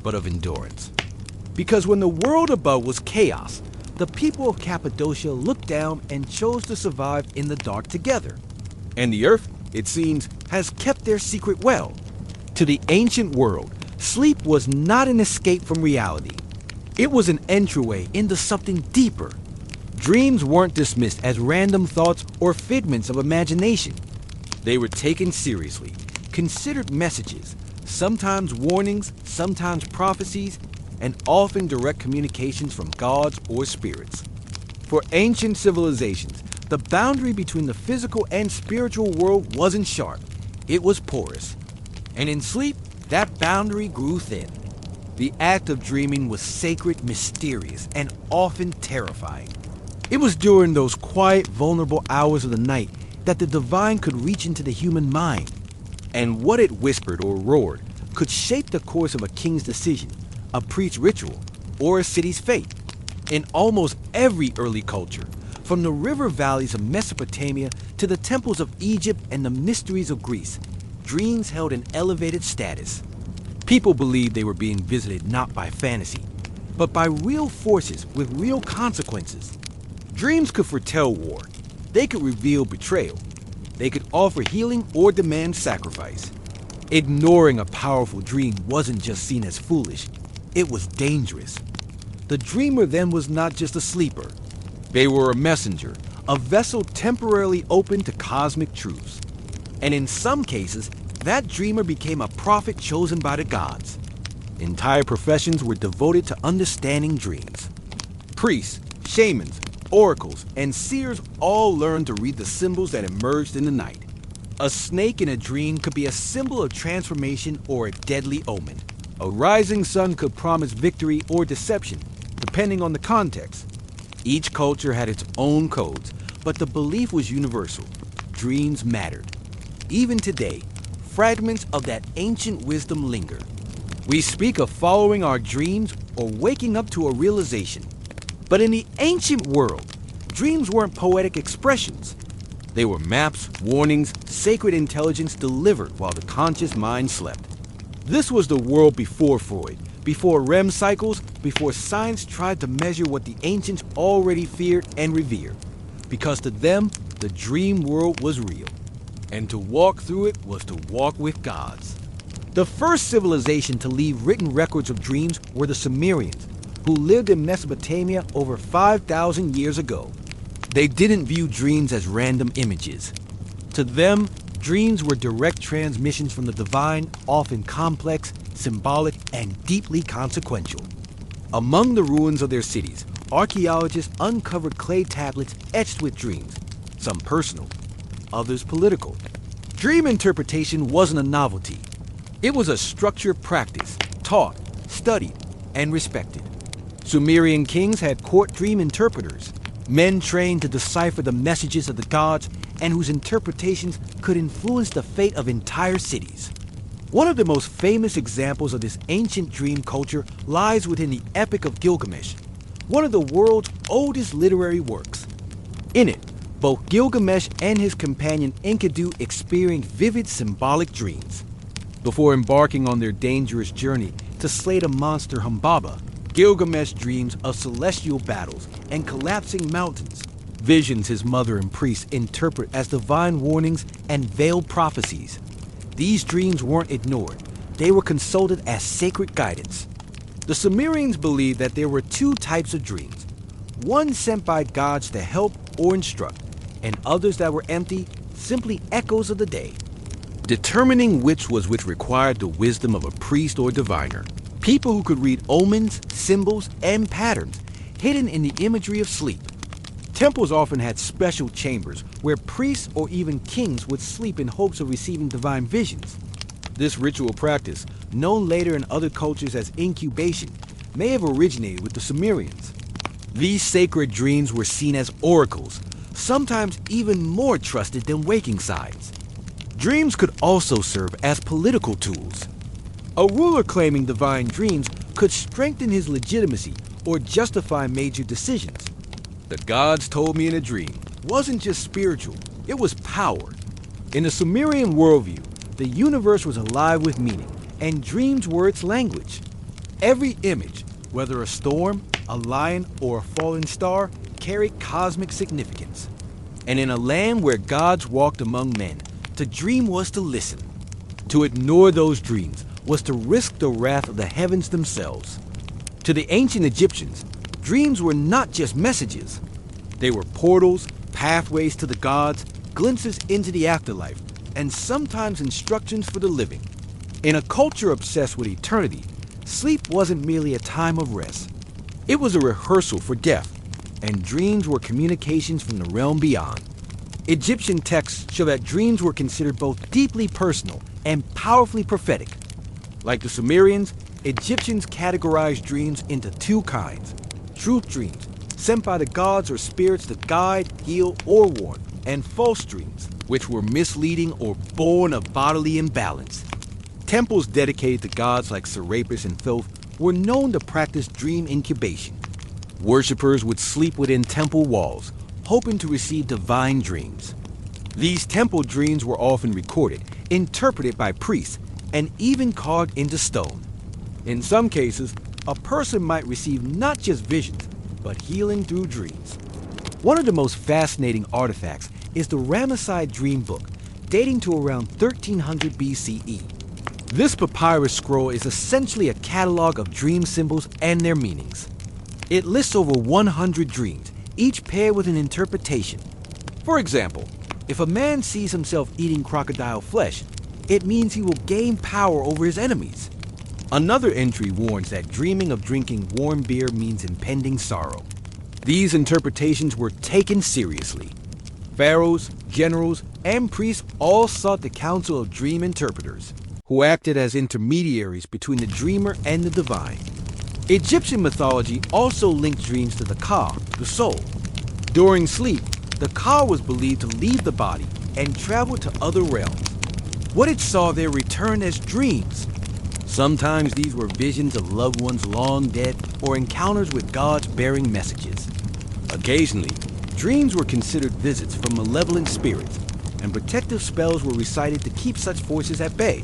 but of endurance. Because when the world above was chaos, the people of Cappadocia looked down and chose to survive in the dark together. And the earth, it seems, has kept their secret well. To the ancient world, sleep was not an escape from reality. It was an entryway into something deeper. Dreams weren't dismissed as random thoughts or figments of imagination. They were taken seriously, considered messages, sometimes warnings, sometimes prophecies, and often direct communications from gods or spirits. For ancient civilizations, the boundary between the physical and spiritual world wasn't sharp. It was porous. And in sleep, that boundary grew thin. The act of dreaming was sacred, mysterious, and often terrifying. It was during those quiet, vulnerable hours of the night that the divine could reach into the human mind. And what it whispered or roared could shape the course of a king's decision, a priest's ritual, or a city's fate. In almost every early culture, from the river valleys of Mesopotamia to the temples of Egypt and the mysteries of Greece, dreams held an elevated status. People believed they were being visited not by fantasy, but by real forces with real consequences. Dreams could foretell war. They could reveal betrayal. They could offer healing or demand sacrifice. Ignoring a powerful dream wasn't just seen as foolish, it was dangerous. The dreamer then was not just a sleeper. They were a messenger, a vessel temporarily open to cosmic truths. And in some cases, that dreamer became a prophet chosen by the gods. Entire professions were devoted to understanding dreams. Priests, shamans, oracles, and seers all learned to read the symbols that emerged in the night. A snake in a dream could be a symbol of transformation or a deadly omen. A rising sun could promise victory or deception, depending on the context. Each culture had its own codes, but the belief was universal. Dreams mattered. Even today, fragments of that ancient wisdom linger. We speak of following our dreams or waking up to a realization. But in the ancient world, dreams weren't poetic expressions. They were maps, warnings, sacred intelligence delivered while the conscious mind slept. This was the world before Freud, before REM cycles, before science tried to measure what the ancients already feared and revered. Because to them, the dream world was real. And to walk through it was to walk with gods. The first civilization to leave written records of dreams were the Sumerians, who lived in Mesopotamia over 5,000 years ago. They didn't view dreams as random images. To them, dreams were direct transmissions from the divine, often complex, symbolic, and deeply consequential. Among the ruins of their cities, archaeologists uncovered clay tablets etched with dreams, some personal, others political. Dream interpretation wasn't a novelty. It was a structured practice, taught, studied, and respected. Sumerian kings had court dream interpreters, men trained to decipher the messages of the gods and whose interpretations could influence the fate of entire cities. One of the most famous examples of this ancient dream culture lies within the Epic of Gilgamesh, one of the world's oldest literary works. In it, both Gilgamesh and his companion Enkidu experienced vivid symbolic dreams. Before embarking on their dangerous journey to slay the monster Humbaba, Gilgamesh dreams of celestial battles and collapsing mountains, visions his mother and priests interpret as divine warnings and veiled prophecies. These dreams weren't ignored. They were consulted as sacred guidance. The Sumerians believed that there were two types of dreams, one sent by gods to help or instruct, and others that were empty, simply echoes of the day. Determining which required the wisdom of a priest or diviner. People who could read omens, symbols, and patterns hidden in the imagery of sleep. Temples often had special chambers where priests or even kings would sleep in hopes of receiving divine visions. This ritual practice, known later in other cultures as incubation, may have originated with the Sumerians. These sacred dreams were seen as oracles, sometimes even more trusted than waking signs. Dreams could also serve as political tools. A ruler claiming divine dreams could strengthen his legitimacy or justify major decisions. The gods told me in a dream wasn't just spiritual, it was power. In the Sumerian worldview, the universe was alive with meaning, and dreams were its language. Every image, whether a storm, a lion, or a fallen star, carried cosmic significance. And in a land where gods walked among men, to dream was to listen. To ignore those dreams was to risk the wrath of the heavens themselves. To the ancient Egyptians, dreams were not just messages. They were portals, pathways to the gods, glimpses into the afterlife, and sometimes instructions for the living. In a culture obsessed with eternity, sleep wasn't merely a time of rest. It was a rehearsal for death, and dreams were communications from the realm beyond. Egyptian texts show that dreams were considered both deeply personal and powerfully prophetic. Like the Sumerians, Egyptians categorized dreams into two kinds: truth dreams, sent by the gods or spirits to guide, heal, or warn, and false dreams, which were misleading or born of bodily imbalance. Temples dedicated to gods like Serapis and Thoth were known to practice dream incubation. Worshippers would sleep within temple walls, hoping to receive divine dreams. These temple dreams were often recorded, interpreted by priests, and even carved into stone. In some cases, a person might receive not just visions, but healing through dreams. One of the most fascinating artifacts is the Ramesside Dream Book, dating to around 1300 BCE. This papyrus scroll is essentially a catalog of dream symbols and their meanings. It lists over 100 dreams, each paired with an interpretation. For example, if a man sees himself eating crocodile flesh, it means he will gain power over his enemies. Another entry warns that dreaming of drinking warm beer means impending sorrow. These interpretations were taken seriously. Pharaohs, generals, and priests all sought the counsel of dream interpreters, who acted as intermediaries between the dreamer and the divine. Egyptian mythology also linked dreams to the ka, the soul. During sleep, the ka was believed to leave the body and travel to other realms. What it saw there returned as dreams. Sometimes these were visions of loved ones long dead or encounters with gods bearing messages. Occasionally, dreams were considered visits from malevolent spirits, and protective spells were recited to keep such forces at bay.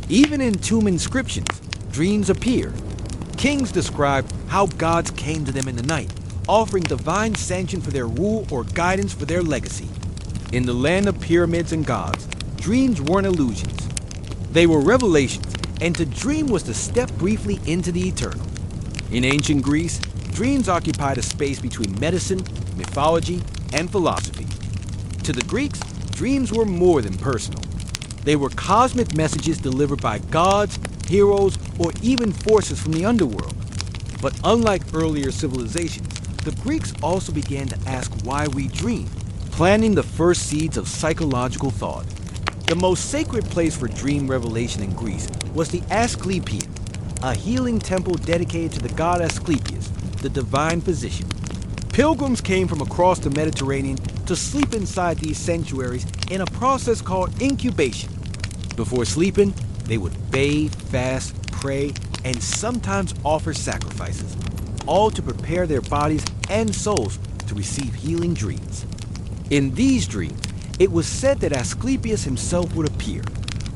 Even in tomb inscriptions, dreams appear. Kings describe how gods came to them in the night, offering divine sanction for their rule or guidance for their legacy. In the land of pyramids and gods, dreams weren't illusions. They were revelations, and to dream was to step briefly into the eternal. In ancient Greece, dreams occupied a space between medicine, mythology, and philosophy. To the Greeks, dreams were more than personal. They were cosmic messages delivered by gods, heroes, or even forces from the underworld. But unlike earlier civilizations, the Greeks also began to ask why we dream, planting the first seeds of psychological thought. The most sacred place for dream revelation in Greece was the Asclepieion, a healing temple dedicated to the god Asclepius, the divine physician. Pilgrims came from across the Mediterranean to sleep inside these sanctuaries in a process called incubation. Before sleeping, they would bathe, fast, pray, and sometimes offer sacrifices, all to prepare their bodies and souls to receive healing dreams. In these dreams, it was said that Asclepius himself would appear,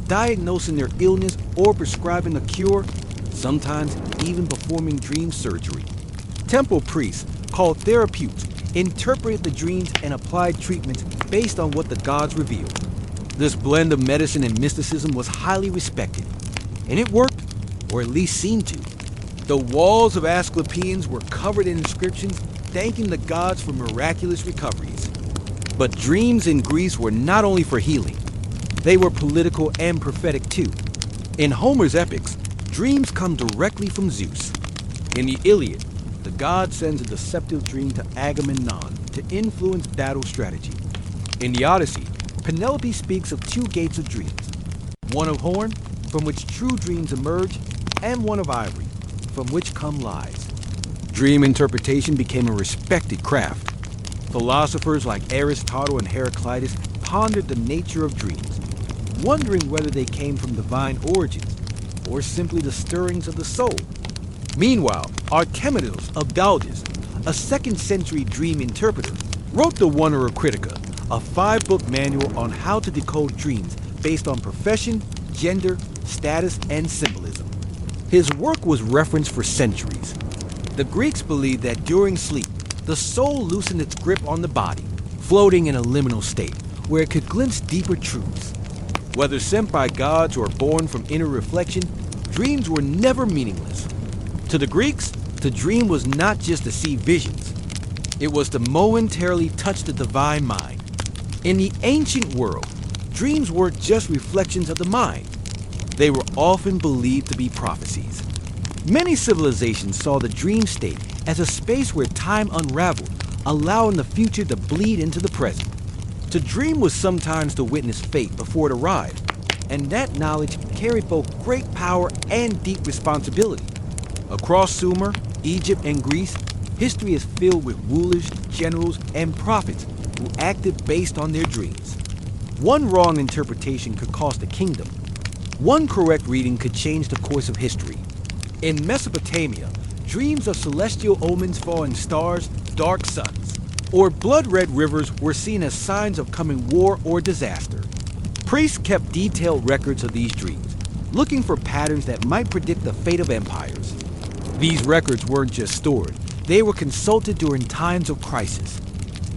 diagnosing their illness or prescribing a cure, sometimes even performing dream surgery. Temple priests, called therapeutes, interpreted the dreams and applied treatments based on what the gods revealed. This blend of medicine and mysticism was highly respected, and it worked, or at least seemed to. The walls of Asclepieions were covered in inscriptions thanking the gods for miraculous recoveries. But dreams in Greece were not only for healing, they were political and prophetic too. In Homer's epics, dreams come directly from Zeus. In the Iliad, the god sends a deceptive dream to Agamemnon to influence battle strategy. In the Odyssey, Penelope speaks of two gates of dreams, one of horn from which true dreams emerge, and one of ivory, from which come lies. Dream interpretation became a respected craft. Philosophers like Aristotle and Heraclitus pondered the nature of dreams, wondering whether they came from divine origins or simply the stirrings of the soul. Meanwhile, Archimedes of Dalgis, a 2nd century dream interpreter, wrote the Wonderer Critica, a 5-book manual on how to decode dreams based on profession, gender, status, and symbolism. His work was referenced for centuries. The Greeks believed that during sleep, the soul loosened its grip on the body, floating in a liminal state where it could glimpse deeper truths. Whether sent by gods or born from inner reflection, dreams were never meaningless. To the Greeks, to dream was not just to see visions. It was to momentarily touch the divine mind. In the ancient world, dreams weren't just reflections of the mind. They were often believed to be prophecies. Many civilizations saw the dream state as a space where time unraveled, allowing the future to bleed into the present. To dream was sometimes to witness fate before it arrived, and that knowledge carried both great power and deep responsibility. Across Sumer, Egypt, and Greece, history is filled with rulers, generals, and prophets who acted based on their dreams. One wrong interpretation could cost a kingdom. One correct reading could change the course of history. In Mesopotamia, dreams of celestial omens, falling stars, dark suns, or blood-red rivers were seen as signs of coming war or disaster. Priests kept detailed records of these dreams, looking for patterns that might predict the fate of empires. These records weren't just stored, they were consulted during times of crisis.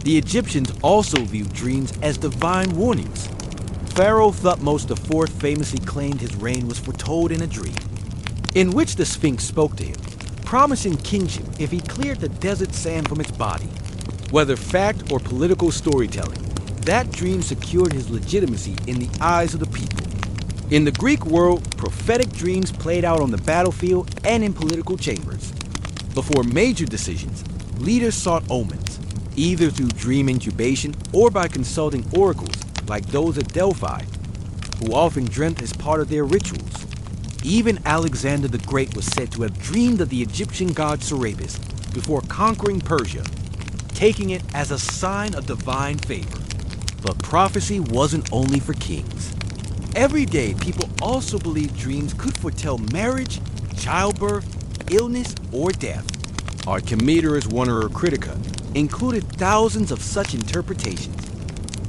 The Egyptians also viewed dreams as divine warnings. Pharaoh Thutmose IV famously claimed his reign was foretold in a dream, in which the Sphinx spoke to him, promising kingship if he cleared the desert sand from its body. Whether fact or political storytelling, that dream secured his legitimacy in the eyes of the people. In the Greek world, prophetic dreams played out on the battlefield and in political chambers. Before major decisions, leaders sought omens, either through dream incubation or by consulting oracles like those at Delphi, who often dreamt as part of their rituals. Even Alexander the Great was said to have dreamed of the Egyptian god Serapis before conquering Persia, taking it as a sign of divine favor. But prophecy wasn't only for kings. Every day, people also believed dreams could foretell marriage, childbirth, illness, or death. Archimedes' Wonderer Critica included thousands of such interpretations.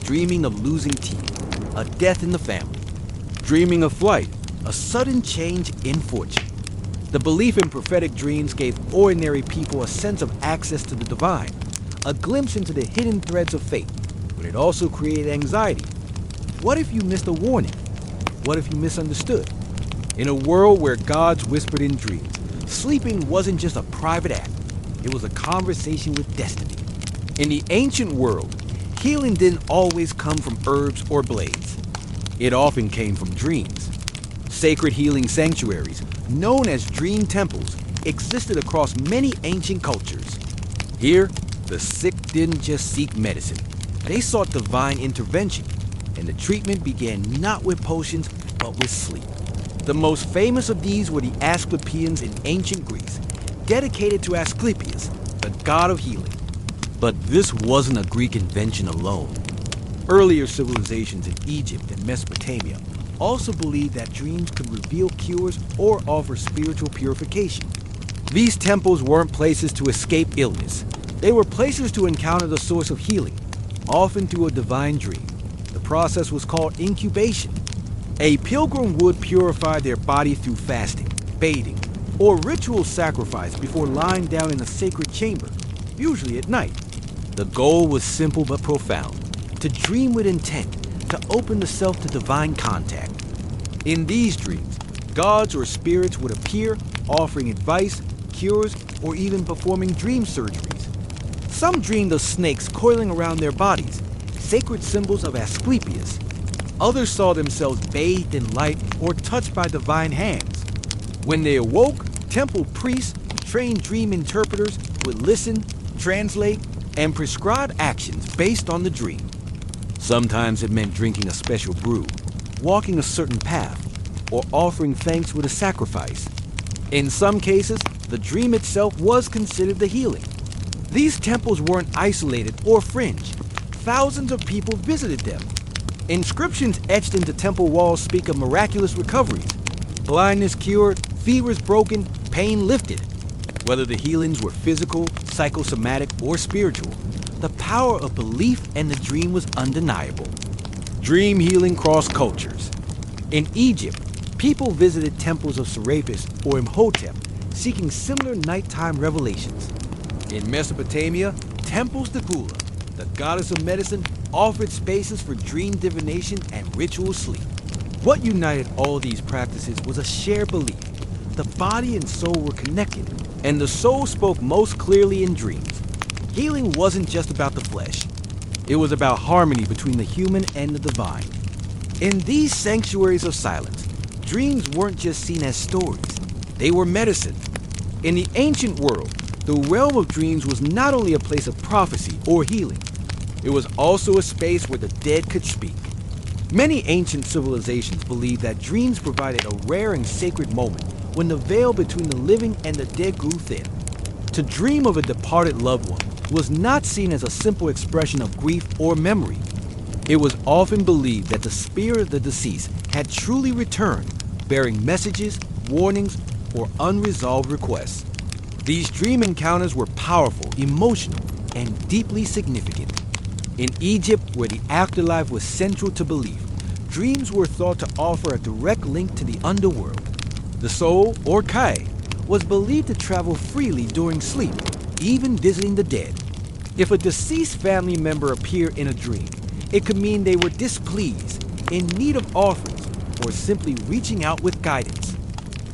Dreaming of losing teeth, a death in the family. Dreaming of flight, a sudden change in fortune. The belief in prophetic dreams gave ordinary people a sense of access to the divine, a glimpse into the hidden threads of fate, but it also created anxiety. What if you missed a warning? What if you misunderstood? In a world where gods whispered in dreams, sleeping wasn't just a private act, it was a conversation with destiny. In the ancient world, healing didn't always come from herbs or blades. It often came from dreams. Sacred healing sanctuaries, known as dream temples, existed across many ancient cultures. Here, the sick didn't just seek medicine. They sought divine intervention, and the treatment began not with potions, but with sleep. The most famous of these were the Asclepians in ancient Greece, dedicated to Asclepius, the god of healing. But this wasn't a Greek invention alone. Earlier civilizations in Egypt and Mesopotamia also believed that dreams could reveal cures or offer spiritual purification. These temples weren't places to escape illness. They were places to encounter the source of healing, often through a divine dream. The process was called incubation. A pilgrim would purify their body through fasting, bathing, or ritual sacrifice before lying down in a sacred chamber, usually at night. The goal was simple but profound: to dream with intent, to open the self to divine contact. In these dreams, gods or spirits would appear, offering advice, cures, or even performing dream surgeries. Some dreamed of snakes coiling around their bodies, sacred symbols of Asclepius. Others saw themselves bathed in light or touched by divine hands. When they awoke, temple priests, trained dream interpreters, would listen, translate, and prescribe actions based on the dream. Sometimes it meant drinking a special brew, walking a certain path, or offering thanks with a sacrifice. In some cases, the dream itself was considered the healing. These temples weren't isolated or fringe. Thousands of people visited them. Inscriptions etched into temple walls speak of miraculous recoveries. Blindness cured, fevers broken, pain lifted. Whether the healings were physical, psychosomatic, or spiritual, the power of belief and the dream was undeniable. Dream healing crossed cultures. In Egypt, people visited temples of Serapis or Imhotep, seeking similar nighttime revelations. In Mesopotamia, temples to Gula, the goddess of medicine, offered spaces for dream divination and ritual sleep. What united all these practices was a shared belief. The body and soul were connected, and the soul spoke most clearly in dreams. Healing wasn't just about the flesh. It was about harmony between the human and the divine. In these sanctuaries of silence, dreams weren't just seen as stories. They were medicine. In the ancient world, the realm of dreams was not only a place of prophecy or healing, it was also a space where the dead could speak. Many ancient civilizations believed that dreams provided a rare and sacred moment when the veil between the living and the dead grew thin. To dream of a departed loved one was not seen as a simple expression of grief or memory. It was often believed that the spirit of the deceased had truly returned, bearing messages, warnings, or unresolved requests. These dream encounters were powerful, emotional, and deeply significant. In Egypt, where the afterlife was central to belief, dreams were thought to offer a direct link to the underworld. The soul, or Kai, was believed to travel freely during sleep, even visiting the dead. If a deceased family member appeared in a dream, it could mean they were displeased, in need of offerings, or simply reaching out with guidance.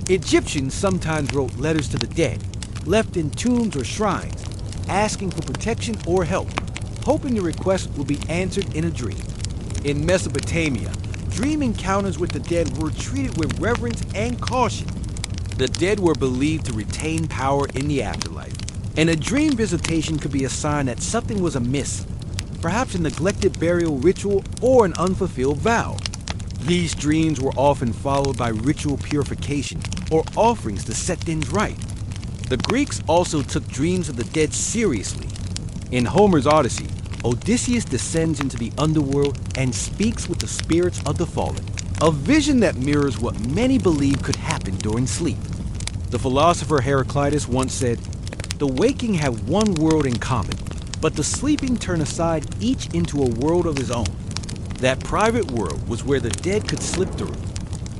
Egyptians sometimes wrote letters to the dead, left in tombs or shrines, asking for protection or help, hoping the request would be answered in a dream. In Mesopotamia, dream encounters with the dead were treated with reverence and caution. The dead were believed to retain power in the afterlife, and a dream visitation could be a sign that something was amiss, perhaps a neglected burial ritual or an unfulfilled vow. These dreams were often followed by ritual purification or offerings to set things right. The Greeks also took dreams of the dead seriously. In Homer's Odyssey, Odysseus descends into the underworld and speaks with the spirits of the fallen, a vision that mirrors what many believe could happen during sleep. The philosopher Heraclitus once said, "The waking have one world in common, but the sleeping turn aside each into a world of his own." That private world was where the dead could slip through.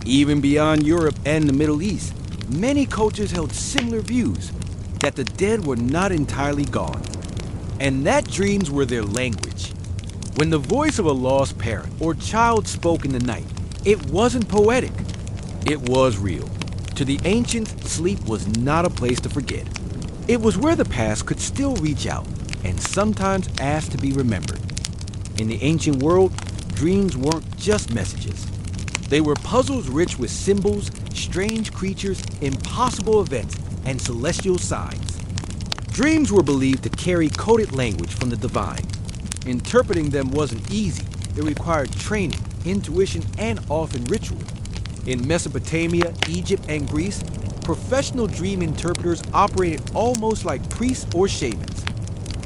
Even beyond Europe and the Middle East, many cultures held similar views, that the dead were not entirely gone, and that dreams were their language. When the voice of a lost parent or child spoke in the night, it wasn't poetic, it was real. To the ancients, sleep was not a place to forget. It was where the past could still reach out, and sometimes ask to be remembered. In the ancient world, dreams weren't just messages. They were puzzles rich with symbols, strange creatures, impossible events, and celestial signs. Dreams were believed to carry coded language from the divine. Interpreting them wasn't easy. It required training, intuition, and often ritual. In Mesopotamia, Egypt, and Greece, professional dream interpreters operated almost like priests or shamans.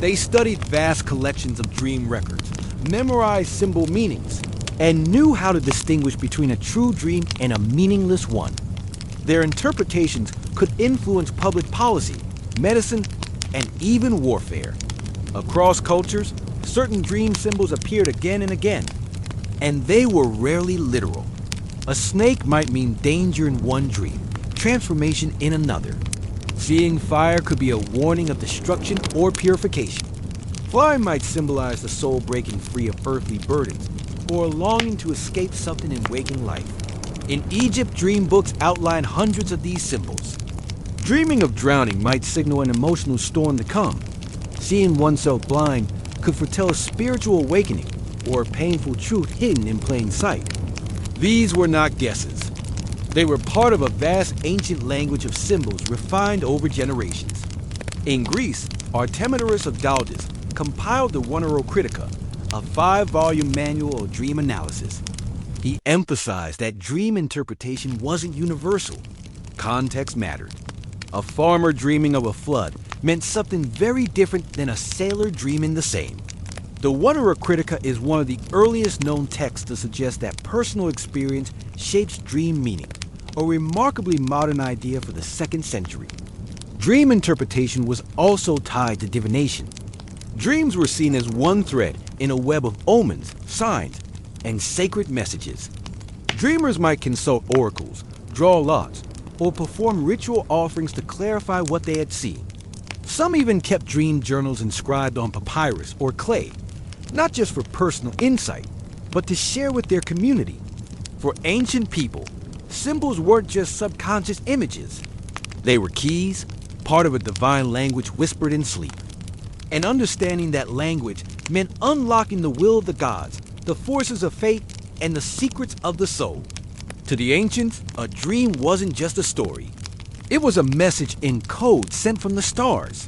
They studied vast collections of dream records, memorized symbol meanings, and knew how to distinguish between a true dream and a meaningless one. Their interpretations could influence public policy, medicine, and even warfare. Across cultures, certain dream symbols appeared again and again, and they were rarely literal. A snake might mean danger in one dream, transformation in another. Seeing fire could be a warning of destruction or purification. Flying might symbolize the soul breaking free of earthly burdens, or a longing to escape something in waking life. In Egypt, dream books outline hundreds of these symbols. Dreaming of drowning might signal an emotional storm to come. Seeing oneself blind could foretell a spiritual awakening or a painful truth hidden in plain sight. These were not guesses. They were part of a vast ancient language of symbols refined over generations. In Greece, Artemidorus of Daldis compiled the Critica, a 5-volume manual of dream analysis. He emphasized that dream interpretation wasn't universal. Context mattered. A farmer dreaming of a flood meant something very different than a sailor dreaming the same. The Wonera Critica is one of the earliest known texts to suggest that personal experience shapes dream meaning, a remarkably modern idea for the 2nd century. Dream interpretation was also tied to divination. Dreams were seen as one thread in a web of omens, signs, and sacred messages. Dreamers might consult oracles, draw lots, or perform ritual offerings to clarify what they had seen. Some even kept dream journals inscribed on papyrus or clay, not just for personal insight, but to share with their community. For ancient people, symbols weren't just subconscious images. They were keys, part of a divine language whispered in sleep. And understanding that language meant unlocking the will of the gods, the forces of fate, and the secrets of the soul. To the ancients, a dream wasn't just a story. It was a message in code sent from the stars.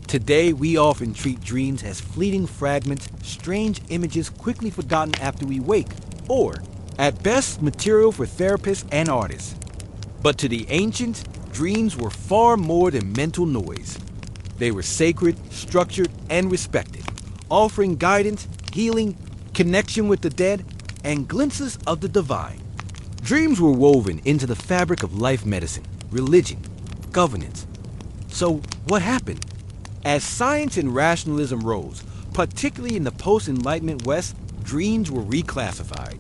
Today, we often treat dreams as fleeting fragments, strange images quickly forgotten after we wake, or, at best, material for therapists and artists. But to the ancients, dreams were far more than mental noise. They were sacred, structured, and respected, offering guidance, healing, connection with the dead, and glimpses of the divine. Dreams were woven into the fabric of life medicine, religion, governance. So, what happened? As science and rationalism rose, particularly in the post-Enlightenment West, dreams were reclassified.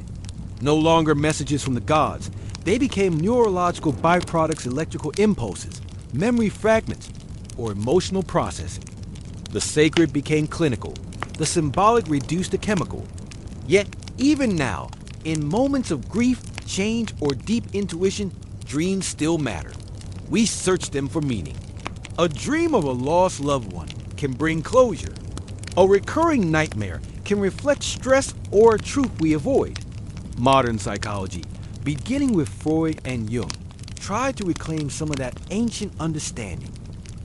No longer messages from the gods, they became neurological byproducts, electrical impulses, memory fragments, or emotional processing. The sacred became clinical, the symbolic reduced to chemical. Yet, even now, in moments of grief, change, or deep intuition, dreams still matter. We search them for meaning. A dream of a lost loved one can bring closure. A recurring nightmare can reflect stress or a truth we avoid. Modern psychology, beginning with Freud and Jung, tried to reclaim some of that ancient understanding,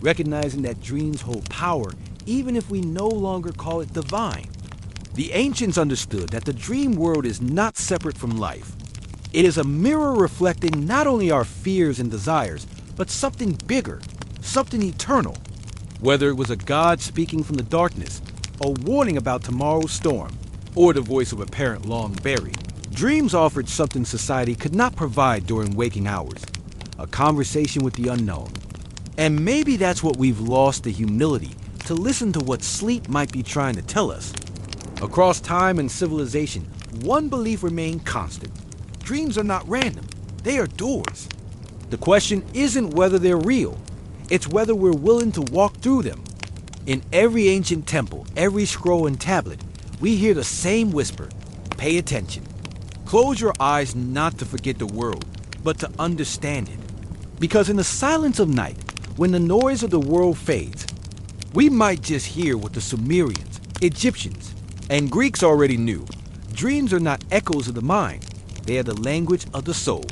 recognizing that dreams hold power even if we no longer call it divine. The ancients understood that the dream world is not separate from life. It is a mirror reflecting not only our fears and desires, but something bigger, something eternal. Whether it was a god speaking from the darkness, a warning about tomorrow's storm, or the voice of a parent long buried, dreams offered something society could not provide during waking hours, a conversation with the unknown. And maybe that's what we've lost, the humility to listen to what sleep might be trying to tell us. Across time and civilization, one belief remained constant. Dreams are not random, they are doors. The question isn't whether they're real, it's whether we're willing to walk through them. In every ancient temple, every scroll and tablet, we hear the same whisper: pay attention. Close your eyes not to forget the world, but to understand it. Because in the silence of night, when the noise of the world fades, we might just hear what the Sumerians, Egyptians, and Greeks already knew. Dreams are not echoes of the mind, they are the language of the soul.